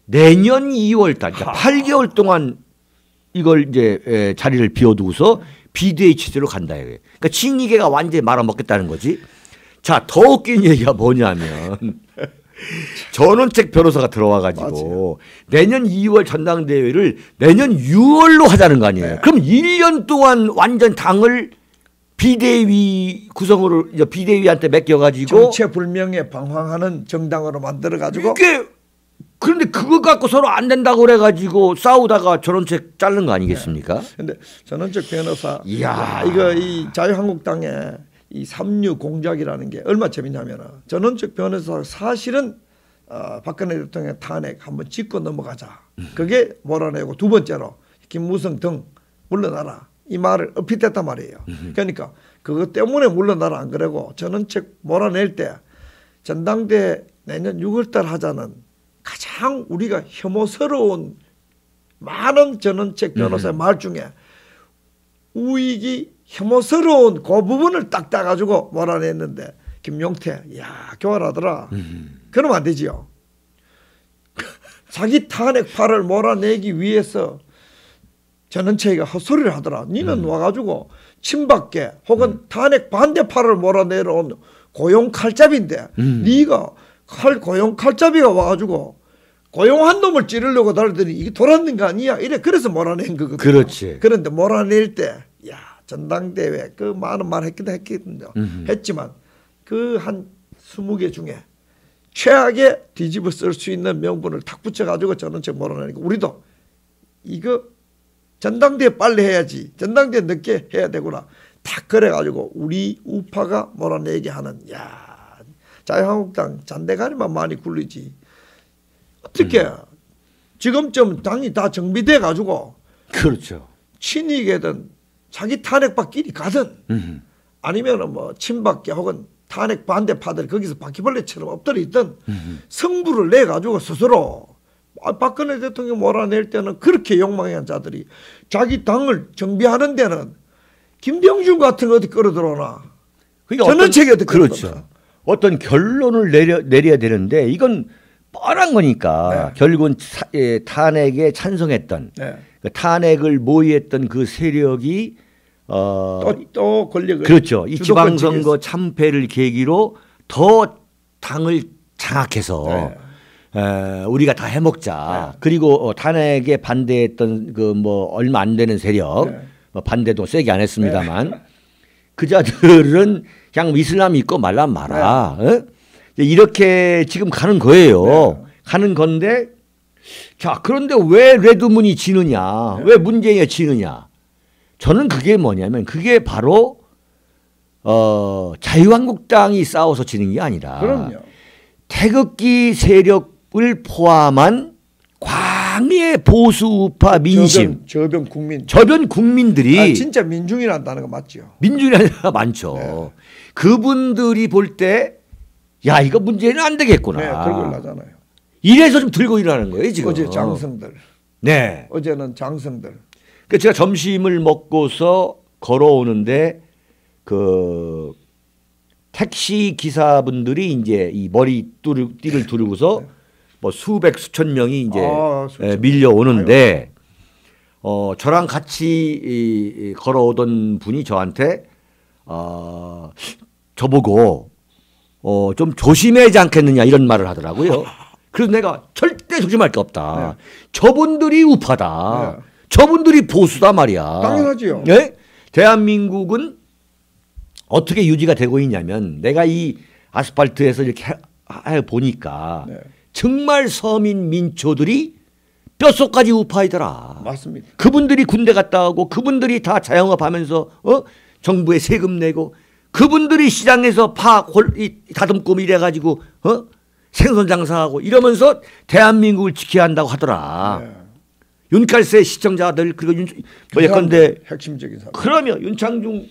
Speaker 1: 내년 2월 달, 그러니까 8개월 동안 이걸 이제 자리를 비워두고서 비대위 체제로 간다. 그러니까 친이계가 완전히 말아먹겠다는 거지. 자, 더 웃긴 얘기가 뭐냐면 전원책 변호사가 들어와가지고 내년 2월 전당대회를 내년 6월로 하자는 거 아니에요. 그럼 1년 동안 완전 당을 비대위 구성으로 비대위한테 맡겨가지고
Speaker 2: 정체불명에 방황하는 정당으로 만들어가지고
Speaker 1: 이게 그런데 그거 갖고 서로 안 된다고 그래가지고 싸우다가 전원책 자른 거 아니겠습니까?
Speaker 2: 근데 전원책 변호사 이거 이 자유한국당의 이 3류 공작이라는 게 얼마 재밌냐면 전원책 변호사 사실은 박근혜 대통령 탄핵 한번 짚고 넘어가자. 그게 몰아내고 두 번째로 김무성 등 물러나라. 이 말을 어필했단 말이에요. 그러니까 그것 때문에 물러나라 안 그러고 전원책 몰아낼 때 전당대회 내년 6월 달 하자는 가장 우리가 혐오스러운 많은 전원책 변호사의 말 중에 우익이 혐오스러운 그 부분을 딱 따가지고 몰아냈는데 김용태 교활하더라. 그러면 안 되지요. 자기 탄핵파를 몰아내기 위해서 전원책이가 헛소리를 하더라. 니는 와가지고 친박계 혹은 탄핵 반대파를 몰아내려온 고용 칼잡인데 네가 고용 칼잡이가 와가지고 고용한 놈을 찌르려고 달더니 이게 돌았는 거 아니야? 이래 그래서 몰아낸 거거든요.
Speaker 1: 그렇지.
Speaker 2: 그런데 몰아낼 때, 야 전당대회 그 많은 말 했거든요. 했지만 그 한 20개 중에 최악의 뒤집어 쓸 수 있는 명분을 탁 붙여가지고 저는 저 몰아내니까 우리도 이거 전당대회 빨리 해야지. 전당대회 늦게 해야 되구나. 탁 그래가지고 우리 우파가 몰아내게 하는 야 자유한국당 잔대가리만 많이 굴리지. 어떻게 지금쯤 당이 다 정비돼 가지고
Speaker 1: 그렇죠.
Speaker 2: 친이계든 자기 탄핵받기리 가든 아니면은 뭐 친박계 혹은 탄핵 반대파들 거기서 바퀴벌레처럼 엎드려 있던 성부를 내 가지고 스스로 박근혜 대통령 몰아낼 때는 그렇게 욕망한 자들이 자기 당을 정비하는 데는 김병준 같은 거 어디 끌어들어오나.
Speaker 1: 그러니까
Speaker 2: 전원책이 어디
Speaker 1: 그렇죠.
Speaker 2: 끌어들어오나.
Speaker 1: 어떤 결론을 내려야 되는데 이건 뻔한 거니까
Speaker 2: 네.
Speaker 1: 결국은 탄핵에 찬성했던
Speaker 2: 네.
Speaker 1: 그 탄핵을 모의했던 그 세력이
Speaker 2: 또 권력을
Speaker 1: 그렇죠. 이
Speaker 2: 주도권
Speaker 1: 지방선거 참패를 계기로 더 당을 장악해서 우리가 다 해먹자.
Speaker 2: 네.
Speaker 1: 그리고 탄핵에 반대했던 그 뭐 얼마 안 되는 세력
Speaker 2: 네.
Speaker 1: 뭐 반대도 세게 안 했습니다만 그 자들은 그냥 이슬람 믿고 말란 마라. 어? 이렇게 지금 가는 거예요.
Speaker 2: 네.
Speaker 1: 가는 건데 자 그런데 왜 레드문이 지느냐? 왜 문재인이 지느냐? 저는 그게 뭐냐면 그게 바로 자유한국당이 싸워서 지는 게 아니라
Speaker 2: 그럼요.
Speaker 1: 태극기 세력을 포함한 광의 보수 우파 민심
Speaker 2: 저변 국민.
Speaker 1: 저변 국민들이
Speaker 2: 진짜 민중이란다는 거 맞죠?
Speaker 1: 민주라는 많죠.
Speaker 2: 네.
Speaker 1: 그분들이 볼 때 야 이거 문제는 안 되겠구나.
Speaker 2: 네, 들고 일어나잖아요.
Speaker 1: 이래서 좀 들고 일어나는 거예요 지금.
Speaker 2: 어제 장성들.
Speaker 1: 네.
Speaker 2: 어제는 장성들.
Speaker 1: 그 제가 점심을 먹고서 걸어오는데 그 택시 기사분들이 이제 이 머리띠를 두르고서 뭐 수백 수천 명이 이제 밀려오는데 저랑 같이 걸어오던 분이 저한테 저보고 좀 조심해야지 않겠느냐 이런 말을 하더라고요. 그래서 내가 절대 조심할 게 없다.
Speaker 2: 네.
Speaker 1: 저분들이 우파다.
Speaker 2: 네.
Speaker 1: 저분들이 보수다 말이야.
Speaker 2: 당연하지요.
Speaker 1: 네? 대한민국은 어떻게 유지가 되고 있냐면 내가 이 아스팔트에서 이렇게 보니까
Speaker 2: 네.
Speaker 1: 정말 서민 민초들이 뼛속까지 우파이더라.
Speaker 2: 맞습니다.
Speaker 1: 그분들이 군대 갔다 오고 그분들이 다 자영업하면서 정부에 세금 내고 그분들이 시장에서 다듬고 이래가지고 생선 장사하고 이러면서 대한민국을 지켜야 한다고 하더라.
Speaker 2: 네.
Speaker 1: 윤칼세 시청자들 그리고 예컨대
Speaker 2: 핵심적인 사람.
Speaker 1: 그러면 윤창중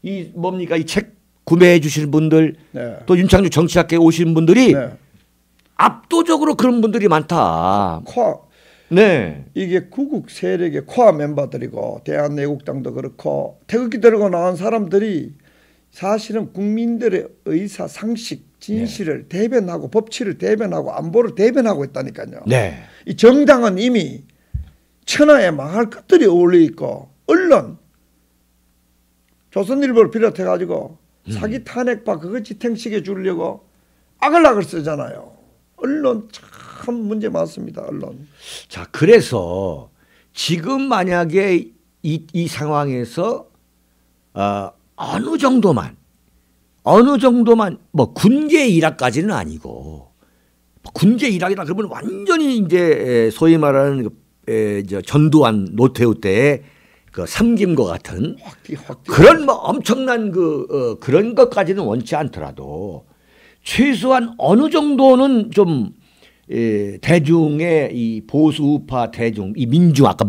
Speaker 1: 이 뭡니까 이 책 구매해 주시는 분들
Speaker 2: 네.
Speaker 1: 또 윤창중 정치학회 오신 분들이
Speaker 2: 네.
Speaker 1: 압도적으로 그런 분들이 많다. 네.
Speaker 2: 이게 구국 세력의 코어 멤버들이고 대한애국당도 그렇고 태극기 들고 나온 사람들이 사실은 국민들의 의사 상식 진실을 대변하고 법치를 대변하고 안보를 대변하고 있다니까요.
Speaker 1: 네.
Speaker 2: 이 정당은 이미 천하에 망할 것들이 어울려 있고 언론 조선일보를 비롯해 가지고 사기 탄핵파 그거 지탱시켜 주려고 악을 쓰잖아요. 언론 참 문제 많습니다. 언론.
Speaker 1: 자 그래서 지금 만약에 이 상황에서 어느 정도만 뭐 군계 일학까지는 아니고 군계 일학이라 그러면 완전히 이제 소위 말하는 전두환 노태우 때의 그 삼김과 같은 그런 뭐 엄청난 그런 것까지는 원치 않더라도 최소한 어느 정도는 좀 대중의 이 보수 우파 대중 이 민중 아까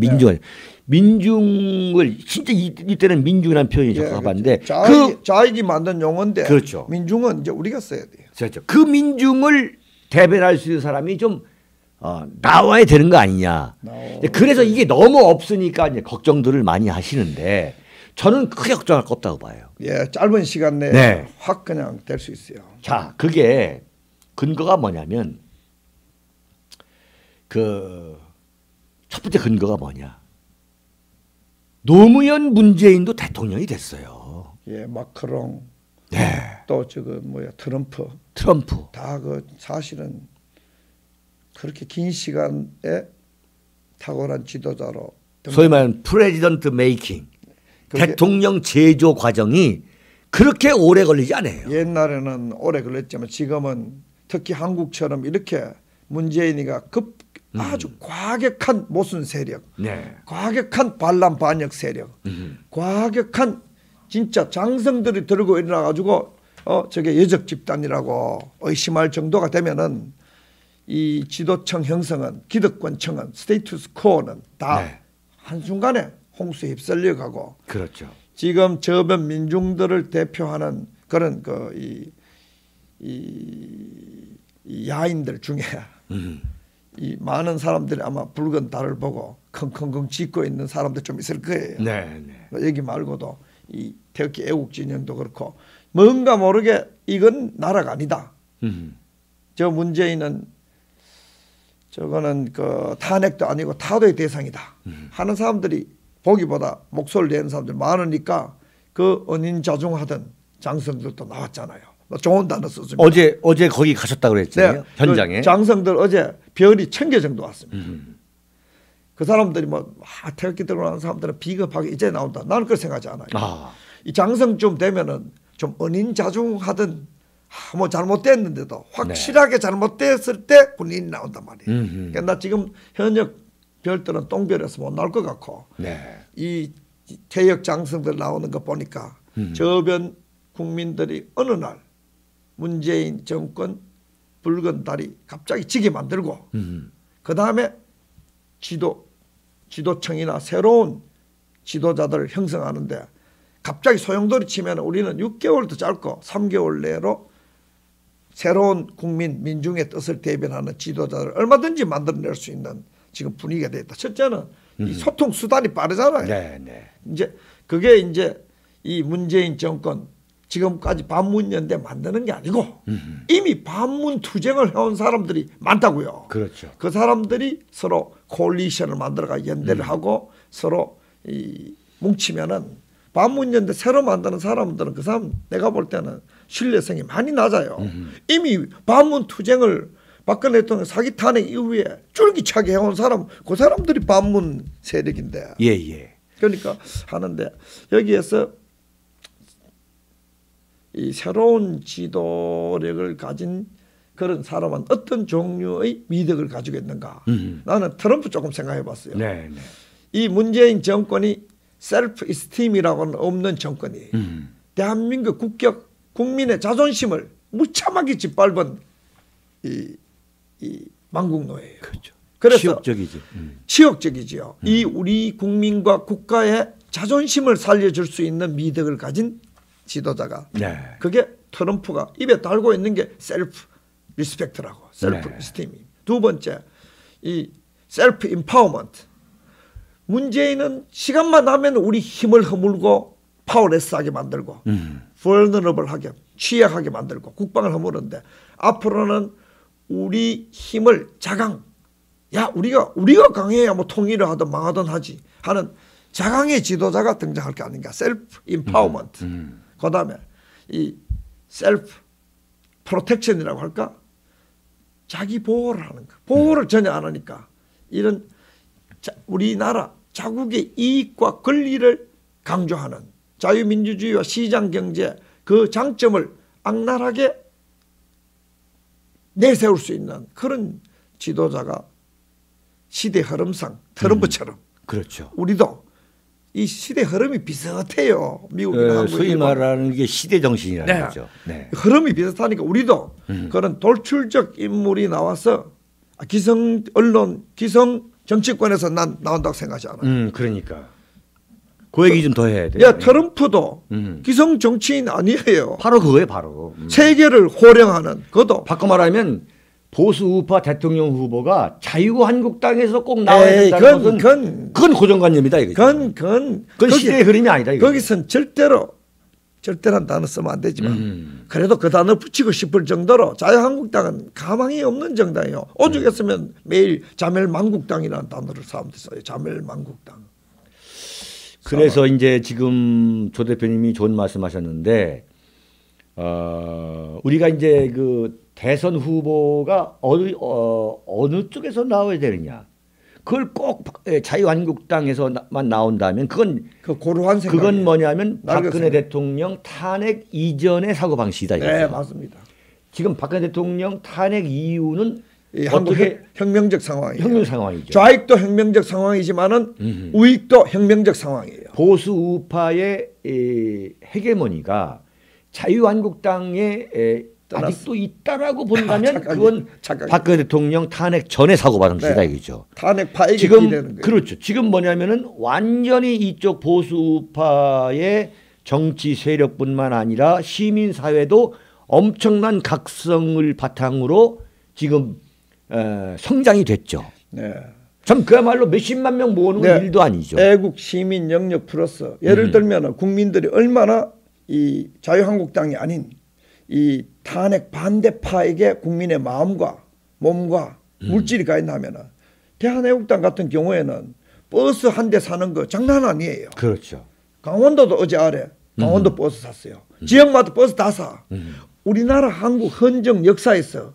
Speaker 1: 민중을 진짜 이때는 민중이라는 표현이 적합한데
Speaker 2: 그렇죠. 자익이 만든 용어인데
Speaker 1: 그렇죠.
Speaker 2: 민중은 이제 우리가 써야 돼요.
Speaker 1: 그렇죠. 그 민중을 대변할 수 있는 사람이 좀 나와야 되는 거 아니냐. 그래서 이게 너무 없으니까 이제 걱정들을 많이 하시는데 저는 크게 걱정할 거 없다고 봐요.
Speaker 2: 예, 짧은 시간 내에 확 그냥 될 수 있어요.
Speaker 1: 자, 그게 근거가 뭐냐면 그 첫 번째 근거가 뭐냐. 노무현 문재인도 대통령이 됐어요.
Speaker 2: 예, 마크롱.
Speaker 1: 네.
Speaker 2: 또 트럼프.
Speaker 1: 트럼프.
Speaker 2: 다 그 사실은 그렇게 긴 시간에 탁월한 지도자로
Speaker 1: 소위 말하는 프레지던트 메이킹, 대통령 제조 과정이 그렇게 오래 걸리지 않아요.
Speaker 2: 옛날에는 오래 걸렸지만 지금은 특히 한국처럼 이렇게 문재인이가 아주 과격한 모순 세력,
Speaker 1: 네.
Speaker 2: 과격한 반란 반역 세력, 과격한 진짜 장성들이 들고 일어나 가지고 저게 여적 집단이라고 의심할 정도가 되면은 이 지도청 형성은 기득권층은 스테이투스 코어는 다
Speaker 1: 네. 한순간에
Speaker 2: 홍수에 휩쓸려 가고
Speaker 1: 그렇죠.
Speaker 2: 지금 저변 민중들을 대표하는 그런 이 야인들 중에 이 많은 사람들이 아마 붉은 달을 보고 컹컹컹 짖고 있는 사람들 좀 있을 거예요.
Speaker 1: 네, 네.
Speaker 2: 여기 말고도 이 태극기 애국 진영도 그렇고 뭔가 모르게 이건 나라가 아니다. 저 문재인은 저거는 그 탄핵도 아니고 타도의 대상이다 하는 사람들이 보기보다 목소리를 내는 사람들이 많으니까 그 은인자중하던 장성들도 나왔잖아요. 뭐 좋은 단어 썼습니다.
Speaker 1: 어제 거기 가셨다고 그랬잖아요.
Speaker 2: 네,
Speaker 1: 현장에.
Speaker 2: 그 장성들 어제 별이 1000개 정도 왔습니다. 그 사람들이 뭐 태극기 들고 나온 사람들은 비겁하게 이제 나온다. 나는 그렇게 생각하지 않아요. 이 장성쯤 되면은 좀 은인자중하던 뭐 잘못됐는데도 확실하게 잘못됐을 때 군인이 나온단 말이에요. 그러니까 나 지금 현역 별들은 똥별에서 못 나올 것 같고 이 퇴역 장성들 나오는 거 보니까 저변 국민들이 어느 날 문재인 정권 붉은 달이 갑자기 지게 만들고 그 다음에 지도청이나 새로운 지도자들을 형성하는데 갑자기 소용돌이 치면 우리는 6개월도 짧고 3개월 내로 새로운 국민 민중의 뜻을 대변하는 지도자를 얼마든지 만들어낼 수 있는 지금 분위기가 됐다. 첫째는 이 소통 수단이 빠르잖아요.
Speaker 1: 네.
Speaker 2: 이제 그게 이제 이 문재인 정권 지금까지 반문연대 만드는 게 아니고 이미 반문 투쟁을 해온 사람들이 많다고요.
Speaker 1: 그렇죠.
Speaker 2: 그 사람들이 서로 콜리션을 만들어가 연대를 하고 서로 뭉치면은 반문연대 새로 만드는 사람들은 그 사람 내가 볼 때는 신뢰성이 많이 낮아요. 이미 반문 투쟁을 박근혜 대통령 사기 탄핵 이후에 쫄깃하게 해온 사람 그 사람들이 반문 세력인데.
Speaker 1: 예.
Speaker 2: 그러니까 하는데 여기에서 이 새로운 지도력을 가진 그런 사람은 어떤 종류의 미덕을 가지고 있는가. 나는 트럼프 조금 생각해 봤어요.
Speaker 1: 네.
Speaker 2: 이 문재인 정권이 셀프 이스팀이라고는 없는 정권이에요. 대한민국 국민의 자존심을 무참하게 짓밟은 이 망국노예요.
Speaker 1: 그렇죠.
Speaker 2: 그래서
Speaker 1: 치욕적이지.
Speaker 2: 치욕적이지요. 이 우리 국민과 국가의 자존심을 살려줄 수 있는 미덕을 가진 지도자가 그게 트럼프가 입에 달고 있는 게 셀프 리스펙트라고 셀프 스팀이. 두 번째 이 셀프 임파워먼트. 문재인은 시간만 나면 우리 힘을 허물고 파워레스하게 만들고 vulnerable하게 취약하게 만들고 국방을 허무는데 앞으로는 우리 힘을 자강 우리가 강해야 뭐 통일을 하든 망하든 하지 하는 자강의 지도자가 등장할 게 아닌가. 셀프 임파워먼트. 그다음에 이 셀프 프로텍션이라고 할까? 자기 보호를 하는 거. 보호를 전혀 안 하니까 이런 우리나라 자국의 이익과 권리를 강조하는 자유민주주의와 시장경제 그 장점을 악랄하게 내세울 수 있는 그런 지도자가 시대 흐름상 트럼프처럼
Speaker 1: 그렇죠.
Speaker 2: 우리도 이 시대 흐름이 비슷해요. 미국이나 한국이.
Speaker 1: 소위 말하는 게 시대 정신이라는
Speaker 2: 네.
Speaker 1: 거죠. 네.
Speaker 2: 흐름이 비슷하니까 우리도 그런 돌출적 인물이 나와서 기성 언론, 기성 정치권에서 난 나온다고 생각하지 않아요.
Speaker 1: 그러니까 그 얘기 좀 더 해야 돼요.
Speaker 2: 야, 트럼프도 기성 정치인 아니에요.
Speaker 1: 바로 그거예요, 바로.
Speaker 2: 세계를 호령하는 그것도.
Speaker 1: 바꿔 말하면 보수 우파 대통령 후보가 자유한국당에서 꼭 나와야 된다는 것은 그건 고정관념이다 이거죠.
Speaker 2: 그건
Speaker 1: 시대의 흐름이 아니다 이거죠.
Speaker 2: 거기선 절대란 단어 쓰면 안 되지만 그래도 그 단어 붙이고 싶을 정도로 자유한국당은 가망이 없는 정당이에요. 오죽했으면 매일 자멸만국당이라는 단어를 사람들이 써요. 자멸만국당.
Speaker 1: 그래서 이제 지금 조 대표님이 좋은 말씀하셨는데 우리가 이제 그 대선 후보가 어느 쪽에서 나와야 되느냐. 그걸 꼭 자유한국당에서만 나온다면 그건
Speaker 2: 고루한 생각.
Speaker 1: 그건 뭐냐면 박근혜
Speaker 2: 생각.
Speaker 1: 대통령 탄핵 이전의 사고 방식이다.
Speaker 2: 네, 맞습니다.
Speaker 1: 지금 박근혜 대통령 탄핵 이후는
Speaker 2: 한국 혁명적 상황이에요.
Speaker 1: 혁명 상황이죠.
Speaker 2: 좌익도 혁명적 상황이지만은 우익도 혁명적 상황이에요.
Speaker 1: 보수 우파의 헤게모니가 자유한국당에 아직도 있다라고 본다면 그건 박근혜 대통령 탄핵 전의 사고 방식이다 이거죠.
Speaker 2: 탄핵 파에게
Speaker 1: 지금
Speaker 2: 기대는 거예요.
Speaker 1: 그렇죠. 지금 뭐냐면은 완전히 이쪽 보수 우파의 정치 세력뿐만 아니라 시민 사회도 엄청난 각성을 바탕으로 지금 성장이 됐죠.
Speaker 2: 네.
Speaker 1: 참 그야말로 몇십만 명 모으는 건 일도 아니죠.
Speaker 2: 애국 시민 영역 플러스 예를 들면 국민들이 얼마나 이 자유한국당이 아닌 이 탄핵 반대파에게 국민의 마음과 몸과 물질이 가 있냐면은 대한애국당 같은 경우에는 버스 한 대 사는 거 장난 아니에요.
Speaker 1: 그렇죠.
Speaker 2: 강원도도 어제 아래 강원도 버스 샀어요. 지역마다 버스 다 사. 우리나라 한국 헌정 역사에서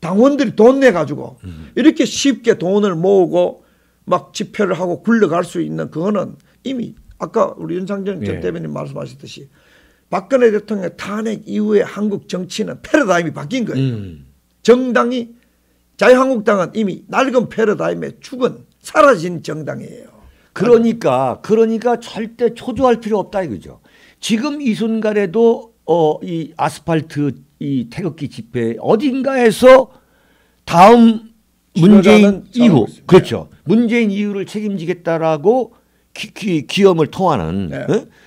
Speaker 2: 당원들이 돈 내 가지고 이렇게 쉽게 돈을 모으고 막 집회를 하고 굴러갈 수 있는 그거는 이미 아까 우리 윤상정 전 대변인 말씀하셨듯이 박근혜 대통령 탄핵 이후에 한국 정치는 패러다임이 바뀐 거예요. 정당이 자유한국당은 이미 낡은 패러다임의 축은 사라진 정당이에요.
Speaker 1: 그러니까 절대 초조할 필요 없다 이거죠. 지금 이 순간에도 이 아스팔트 이 태극기 집회 어딘가에서 다음 문재인 이후 그렇죠. 문재인 이후를 책임지겠다라고 기염을 통하는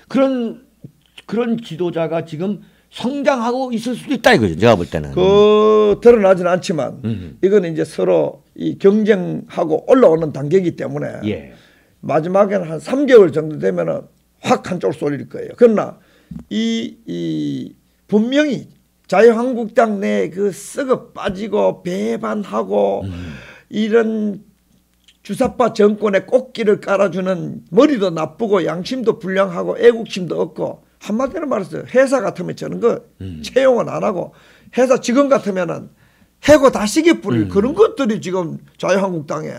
Speaker 1: 그런 지도자가 지금 성장하고 있을 수도 있다 이거죠. 제가 볼 때는.
Speaker 2: 드러나지는 않지만 이건 이제 서로 이 경쟁하고 올라오는 단계이기 때문에 마지막에는 한 3개월 정도 되면은 확 한쪽 쏠릴 거예요. 그러나 이 분명히 자유한국당 내 그 썩어 빠지고 배반하고 이런 주사파 정권의 꽃길을 깔아주는 머리도 나쁘고 양심도 불량하고 애국심도 없고 한마디로 말해서 회사 같으면 저런 거 채용은 안 하고 회사 직원 같으면은 해고 다시게 뿌릴 그런 것들이 지금 자유한국당에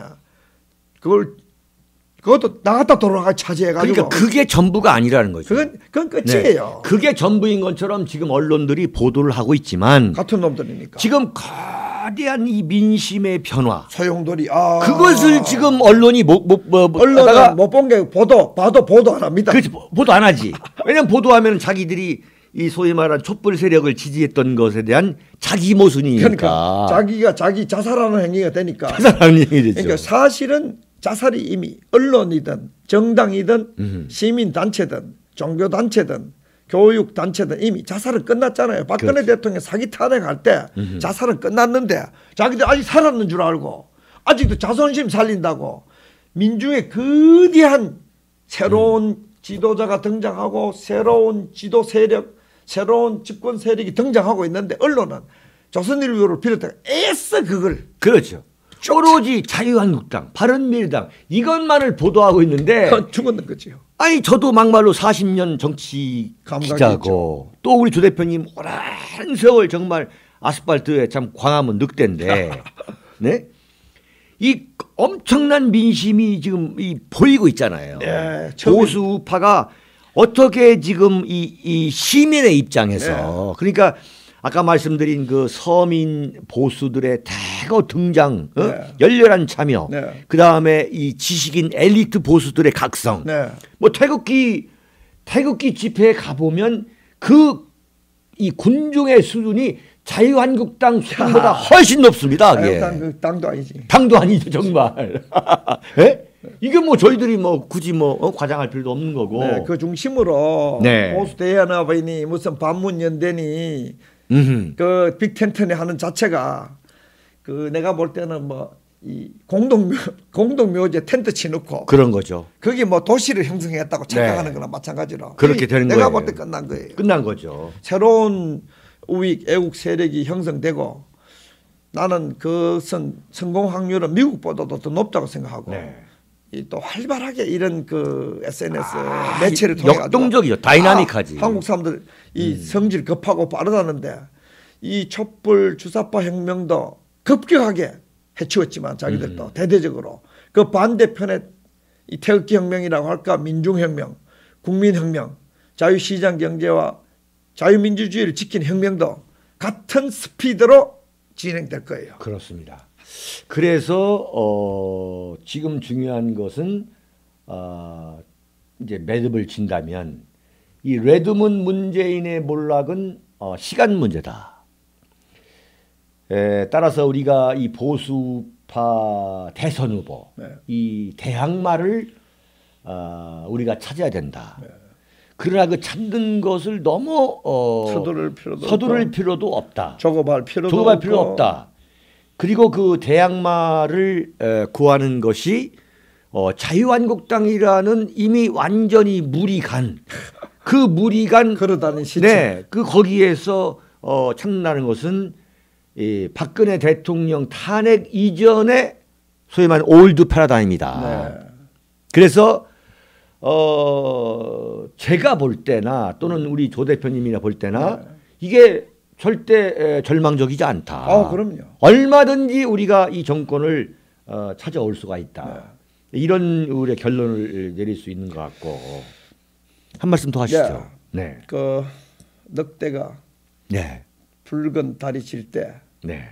Speaker 2: 그것도 나갔다 돌아가 차지해가지고.
Speaker 1: 그러니까 그게 전부가 아니라는 거죠.
Speaker 2: 그건 끝이에요.
Speaker 1: 그게 전부인 것처럼 지금 언론들이 보도를 하고 있지만
Speaker 2: 같은 놈들이니까.
Speaker 1: 지금 거대한 이 민심의 변화.
Speaker 2: 소용돌이.
Speaker 1: 그것을 지금 언론이
Speaker 2: 언론은 못 본 게 봐도 보도 안 합니다.
Speaker 1: 그렇지, 보도 안 하지. 왜냐면 보도하면 자기들이 이 소위 말한 촛불 세력을 지지했던 것에 대한 자기 모순이니까.
Speaker 2: 그러니까 자기가 자기 자살하는 행위가 되니까.
Speaker 1: 자살하는 행위 되죠.
Speaker 2: 그러니까 사실은 자살이 이미 언론이든 정당이든 시민단체든 종교단체든 교육단체든 이미 자살은 끝났잖아요. 박근혜
Speaker 1: 그렇지.
Speaker 2: 대통령 사기 탄핵할 때 자살은 끝났는데 자기들 아직 살았는 줄 알고 아직도 자존심 살린다고 민중의 거대한 새로운 지도자가 등장하고 새로운 지도 세력 새로운 집권 세력이 등장하고 있는데 언론은 조선일보를 비롯해 애써 그걸
Speaker 1: 그렇죠. 오로지 자유한국당, 바른미래당 이것만을 보도하고 있는데
Speaker 2: 죽었는 거죠.
Speaker 1: 아니 저도 막말로 40년 정치 기자고 또 우리 조 대표님 오랜 세월 정말 아스팔트에 참 광화문 늑대인데 네? 이 엄청난 민심이 지금 보이고 있잖아요.
Speaker 2: 네,
Speaker 1: 보수 우파가 어떻게 지금 이 시민의 입장에서 그러니까 아까 말씀드린 그 서민 보수들의 대거 등장, 열렬한 참여, 그 다음에 이 지식인 엘리트 보수들의 각성, 뭐 태극기 집회에 가보면 이 군중의 수준이 자유한국당 수준보다 훨씬 높습니다.
Speaker 2: 당도 아니지.
Speaker 1: 당도 아니죠 정말. 네? 이게 뭐 저희들이 뭐 굳이 과장할 필요도 없는 거고.
Speaker 2: 네, 그 중심으로 보수 대연합이니 무슨 반문연대니 그 빅텐트네 하는 자체가 그 내가 볼 때는 뭐 이 공동묘지에 텐트 치놓고
Speaker 1: 그런 거죠.
Speaker 2: 거기 뭐 도시를 형성했다고 착각하는 거나 마찬가지로
Speaker 1: 그렇게 되는 거예요.
Speaker 2: 내가 볼 때 끝난 거예요.
Speaker 1: 끝난 거죠.
Speaker 2: 새로운 우익 애국 세력이 형성되고 나는 그것은 성공 확률은 미국보다도 더 높다고 생각하고 또 활발하게 이런 그 SNS 매체를 통해
Speaker 1: 역동적이죠. 다이나믹하지.
Speaker 2: 한국 사람들 이 성질 급하고 빠르다는데 이 촛불 주사파 혁명도 급격하게 해치웠지만 자기들도 대대적으로 그 반대편에 이 태극기 혁명이라고 할까 민중혁명, 국민혁명, 자유시장 경제와 자유민주주의를 지킨 혁명도 같은 스피드로 진행될 거예요.
Speaker 1: 그렇습니다. 그래서 지금 중요한 것은 이제 매듭을 진다면 이 레드문 문재인의 몰락은 시간 문제다. 따라서 우리가 이 보수파 대선 후보
Speaker 2: 네.
Speaker 1: 이 대항마를 우리가 찾아야 된다.
Speaker 2: 네.
Speaker 1: 그러나 그 찾는 것을 너무 서두를 필요도 없다.
Speaker 2: 조급할 필요
Speaker 1: 없다. 그리고 그 대항마를 구하는 것이 자유한국당이라는 이미 완전히 물이 간 그 물이 간
Speaker 2: 걸어다니는 시점.
Speaker 1: 네, 그 거기에서 찾는다는 것은 이 박근혜 대통령 탄핵 이전의 소위 말하는 올드 패러다임이다.
Speaker 2: 네.
Speaker 1: 그래서 제가 볼 때나 또는 우리 조 대표님이나 볼 때나
Speaker 2: 네.
Speaker 1: 이게 절대 절망적이지 않다.
Speaker 2: 그럼요.
Speaker 1: 얼마든지 우리가 이 정권을 찾아올 수가 있다.
Speaker 2: 네.
Speaker 1: 이런 우리의 결론을 내릴 수 있는 것 같고 한 말씀 더 하시죠. 네.
Speaker 2: 그 늑대가
Speaker 1: 네.
Speaker 2: 붉은 다리 칠 때
Speaker 1: 네.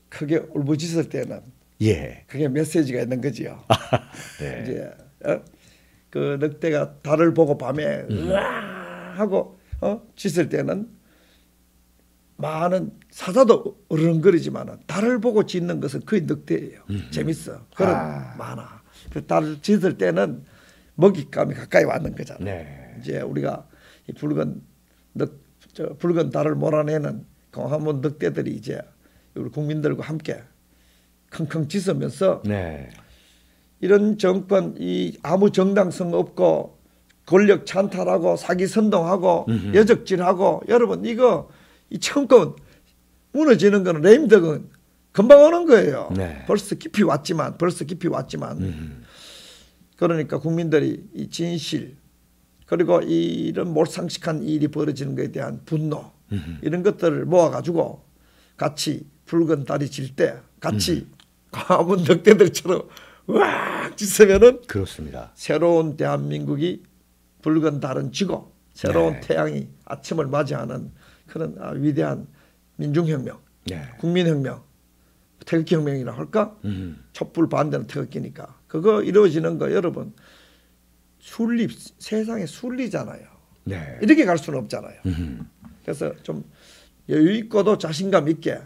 Speaker 2: 크게 울부짖을 때는
Speaker 1: 예.
Speaker 2: 그게 메시지가 있는 거지요.
Speaker 1: 네.
Speaker 2: 이제 그 늑대가 달을 보고 밤에 으아 하고 짖을 때는 많은 사자도 으르렁거리지만 달을 보고 짖는 것은 거의 늑대예요. 재밌어. 그런 많아. 그 달을 짖을 때는 먹잇감이 가까이 왔는 거잖아.
Speaker 1: 네.
Speaker 2: 이제 우리가 이 붉은 달을 몰아내는 광화문 늑대들이 이제 우리 국민들과 함께 킁킁 짖으면서
Speaker 1: 네.
Speaker 2: 이런 정권 이 아무 정당성 없고 권력 찬탈하고 사기 선동하고 여적질하고 여러분 이거 이 정권 무너지는 거는 레임덕은 금방 오는 거예요.
Speaker 1: 네.
Speaker 2: 벌써 깊이 왔지만 그러니까 국민들이 이 진실 그리고 이런 몰상식한 일이 벌어지는 것에 대한 분노 이런 것들을 모아가지고 같이 붉은 달이 질 때 같이 광화문 늑대들처럼 으악 짖으면은
Speaker 1: 그렇습니다.
Speaker 2: 새로운 대한민국이 붉은 달은 지고 새로운
Speaker 1: 네.
Speaker 2: 태양이 아침을 맞이하는 그런 위대한 민중혁명,
Speaker 1: 네.
Speaker 2: 국민혁명, 태극기혁명이라고 할까? 촛불 반대는 태극기니까 그거 이루어지는 거 여러분 세상에 순리잖아요.
Speaker 1: 네.
Speaker 2: 이렇게 갈 수는 없잖아요. 그래서 좀 여유 있고도 자신감 있게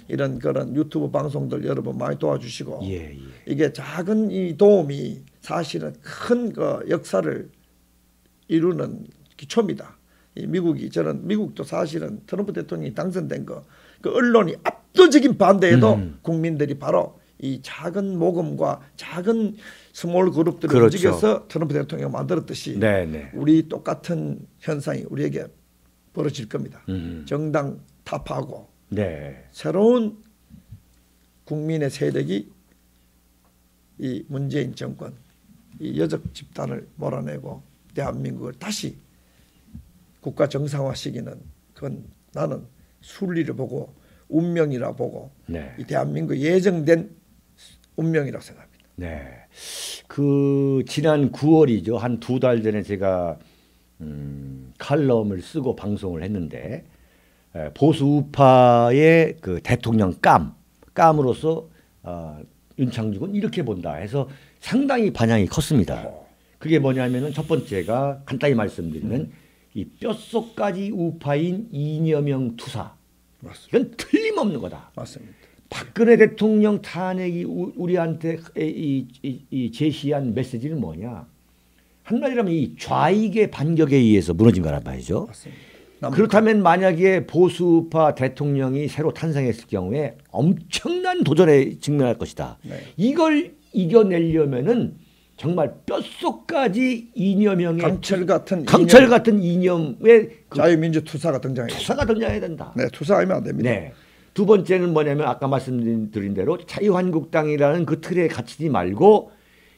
Speaker 2: 이런 그런 유튜브 방송들 여러분 많이 도와주시고
Speaker 1: 예.
Speaker 2: 이게 작은 이 도움이 사실은 큰 그 역사를 이루는 기초입니다. 이 미국도 사실은 트럼프 대통령이 당선된 거 그 언론이 압도적인 반대에도 국민들이 바로 이 작은 모금과 작은 스몰 그룹들을
Speaker 1: 그렇죠.
Speaker 2: 움직여서 트럼프 대통령을 만들었듯이
Speaker 1: 네.
Speaker 2: 우리 똑같은 현상이 우리에게 벌어질 겁니다. 정당 타파하고
Speaker 1: 네.
Speaker 2: 새로운 국민의 세력이 이 문재인 정권 이 여적 집단을 몰아내고 대한민국을 다시 국가 정상화시키는 그건 나는 순리를 보고 운명이라 보고
Speaker 1: 네.
Speaker 2: 이 대한민국 예정된 운명이라고 생각합니다.
Speaker 1: 네. 그 지난 9월이죠. 한 2달 전에 제가 칼럼을 쓰고 방송을 했는데 보수 우파의 그 대통령 깜으로서 윤창중은 이렇게 본다 해서 상당히 반향이 컸습니다. 그게 뭐냐면은 첫 번째가 간단히 말씀드리면 이 뼛속까지 우파인 이념형 투사.
Speaker 2: 맞습니다.
Speaker 1: 이건 틀림없는 거다.
Speaker 2: 맞습니다.
Speaker 1: 박근혜 대통령 탄핵이 우리한테 이 제시한 메시지는 뭐냐? 한마디로 하면 이 좌익의 반격에 의해서 무너진 거란 말이죠.
Speaker 2: 맞습니다.
Speaker 1: 그렇다면 만약에 보수파 대통령이 새로 탄생했을 경우에 엄청난 도전에 직면할 것이다.
Speaker 2: 네.
Speaker 1: 이걸 이겨내려면은 정말 뼛속까지 이념형의
Speaker 2: 강철 같은
Speaker 1: 이념의 그
Speaker 2: 자유민주 투사가 등장해요.
Speaker 1: 투사가 등장해야 된다.
Speaker 2: 네, 투사하면 안 됩니다.
Speaker 1: 네. 두 번째는 뭐냐면 아까 말씀드린 대로 자유한국당이라는 그 틀에 갇히지 말고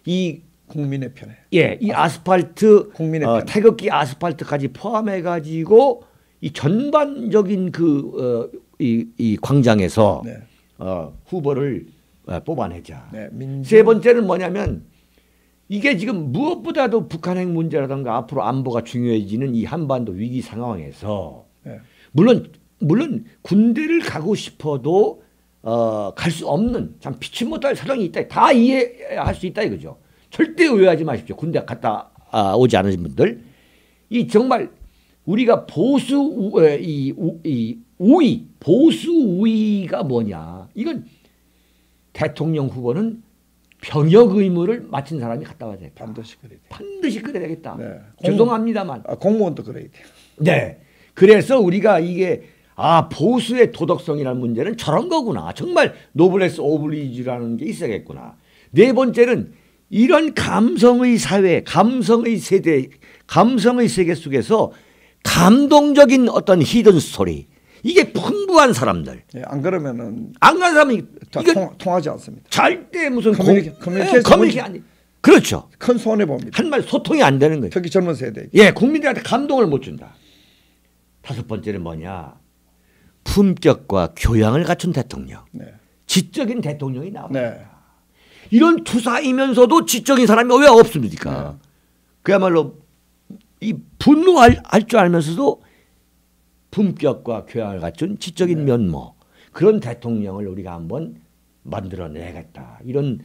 Speaker 1: 이
Speaker 2: 국민의 편에.
Speaker 1: 이 아스팔트
Speaker 2: 국민의 편에.
Speaker 1: 태극기 아스팔트까지 포함해 가지고 이 전반적인 이 광장에서
Speaker 2: 네.
Speaker 1: 후보를 뽑아내자.
Speaker 2: 네,
Speaker 1: 세 번째는 뭐냐면 이게 지금 무엇보다도 북한 핵 문제라든가 앞으로 안보가 중요해지는 이 한반도 위기 상황에서
Speaker 2: 네.
Speaker 1: 물론 군대를 가고 싶어도 갈 수 없는 참 피치 못할 사정이 있다. 다 이해할 수 있다 이거죠. 절대 오해하지 마십시오. 군대 갔다 오지 않으신 분들. 이 정말 우리가 보수 우위가 뭐냐. 이건 대통령 후보는 병역 의무를 마친 사람이 갔다 와야 돼.
Speaker 2: 반드시 그래야 돼.
Speaker 1: 반드시 그래야 되겠다.
Speaker 2: 네.
Speaker 1: 죄송합니다만.
Speaker 2: 공무원도 그래야 돼.
Speaker 1: 네. 그래서 우리가 이게 보수의 도덕성이라는 문제는 저런 거구나. 정말 노블레스 오블리주라는 게 있어야겠구나. 네 번째는 이런 감성의 사회, 감성의 세대, 감성의 세계 속에서 감동적인 어떤 히든 스토리, 이게 풍부한 사람들.
Speaker 2: 네, 안 그러면은
Speaker 1: 안 간 사람이
Speaker 2: 통하지 않습니다.
Speaker 1: 절대 무슨
Speaker 2: 커뮤니케이션
Speaker 1: 아니. 그렇죠.
Speaker 2: 큰 손해 봅니다.
Speaker 1: 한말 소통이 안 되는 거예요.
Speaker 2: 특히 젊은 세대.
Speaker 1: 예, 국민들한테 감동을 못 준다. 다섯 번째는 뭐냐? 품격과 교양을 갖춘 대통령.
Speaker 2: 네.
Speaker 1: 지적인 대통령이 나옵니다.
Speaker 2: 네.
Speaker 1: 이런 투사이면서도 지적인 사람이 왜 없습니까? 그야말로 이 분노할 줄 알면서도 품격과 교양을 갖춘 지적인 면모, 그런 대통령을 우리가 한번 만들어내야겠다. 이런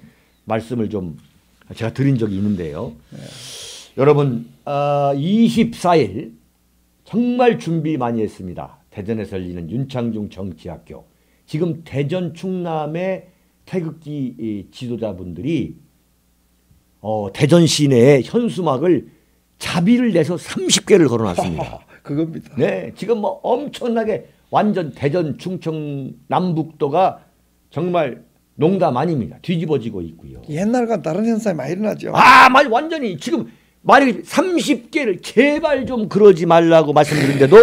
Speaker 1: 말씀을 좀 제가 드린 적이 있는데요. 여러분 24일 정말 준비 많이 했습니다. 대전에서 열리는 윤창중 정치학교. 지금 대전 충남의 태극기 지도자분들이 대전 시내에 현수막을 자비를 내서 30개를 걸어놨습니다.
Speaker 2: 그겁니다.
Speaker 1: 네, 지금 뭐 엄청나게 완전 대전 충청 남북도가 정말 농담 아닙니다. 뒤집어지고 있고요.
Speaker 2: 옛날과 다른 현상이 많이 일어나죠.
Speaker 1: 맞아, 완전히 지금 만약에 30개를 제발 좀 그러지 말라고 말씀드린데도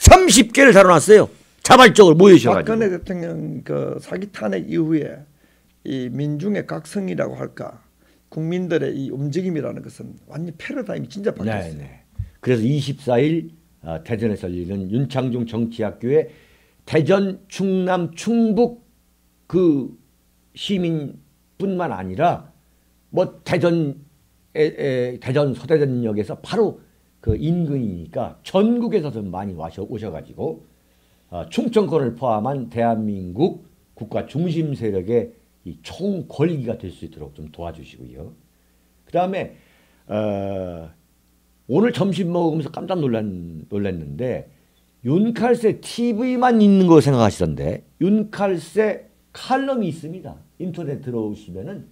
Speaker 1: 30개를 달아놨어요. 자발적으로 모이셔가지고.
Speaker 2: 박근혜 대통령 그 사기 탄핵 이후에 이 민중의 각성이라고 할까, 국민들의 이 움직임이라는 것은 완전 패러다임이 진짜 바뀌었어요.
Speaker 1: 네. 그래서 24일 대전에서 열리는 윤창중 정치학교에 대전, 충남, 충북 그 시민뿐만 아니라 뭐 대전 서대전역에서 바로 그 인근이니까 전국에서 좀 많이 오셔가지고 충청권을 포함한 대한민국 국가 중심 세력의 이 총궐기가 될 수 있도록 좀 도와주시고요. 그 다음에 오늘 점심 먹으면서 깜짝 놀랐는데 윤칼세 TV만 있는 거 생각하시던데 윤칼세 칼럼이 있습니다. 인터넷 들어오시면은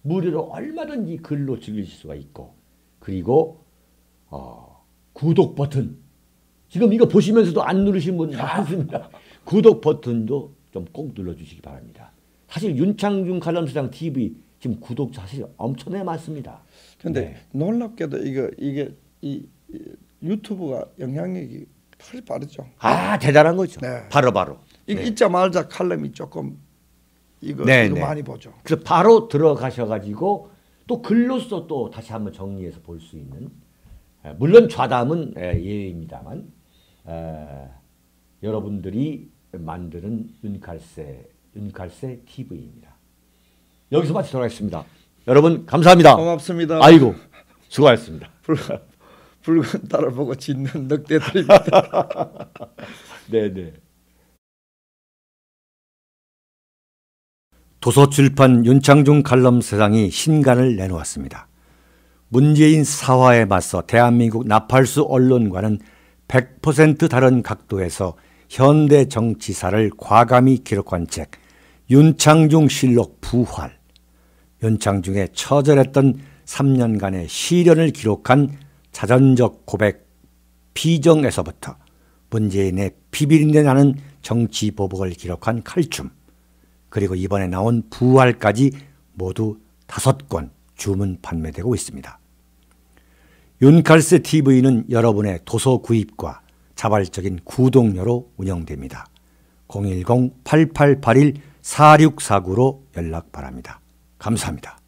Speaker 1: 무료로 얼마든지 글로 즐기실 수가 있고, 그리고 구독 버튼, 지금 이거 보시면서도 안 누르신 분 많습니다. 구독 버튼도 좀 꼭 눌러주시기 바랍니다. 사실 윤창중 칼럼스장 TV 지금 구독자 사실 엄청나게 많습니다.
Speaker 2: 그런데 놀랍게도 이게 이 유튜브가 영향력이 훨씬 빠르죠.
Speaker 1: 대단한 거죠.
Speaker 2: 네.
Speaker 1: 바로.
Speaker 2: 이거 잊자마자 칼럼이 조금 이거 많이 보죠.
Speaker 1: 그래서 바로 들어가셔가지고 또 글로써 또 다시 한번 정리해서 볼 수 있는, 물론 좌담은 예외입니다만 여러분들이 만드는 윤칼세 TV입니다. 여기서 마치도록 하겠습니다. 여러분 감사합니다.
Speaker 2: 고맙습니다.
Speaker 1: 아이고 수고하셨습니다.
Speaker 2: 붉은 달을 보고 짖는 늑대들입니다.
Speaker 1: 네네. 도서출판 윤창중 칼럼세상이 신간을 내놓았습니다. 문재인 사화에 맞서 대한민국 나팔수 언론과는 100% 다른 각도에서 현대 정치사를 과감히 기록한 책 윤창중 실록 부활, 윤창중의 처절했던 3년간의 시련을 기록한 자전적 고백 비정에서부터 문재인의 비비린내 나는 정치 보복을 기록한 칼춤, 그리고 이번에 나온 부활까지 모두 5권 주문 판매되고 있습니다. 윤칼세 TV는 여러분의 도서 구입과 자발적인 구독료로 운영됩니다. 010-8881-4649로 연락 바랍니다. 감사합니다.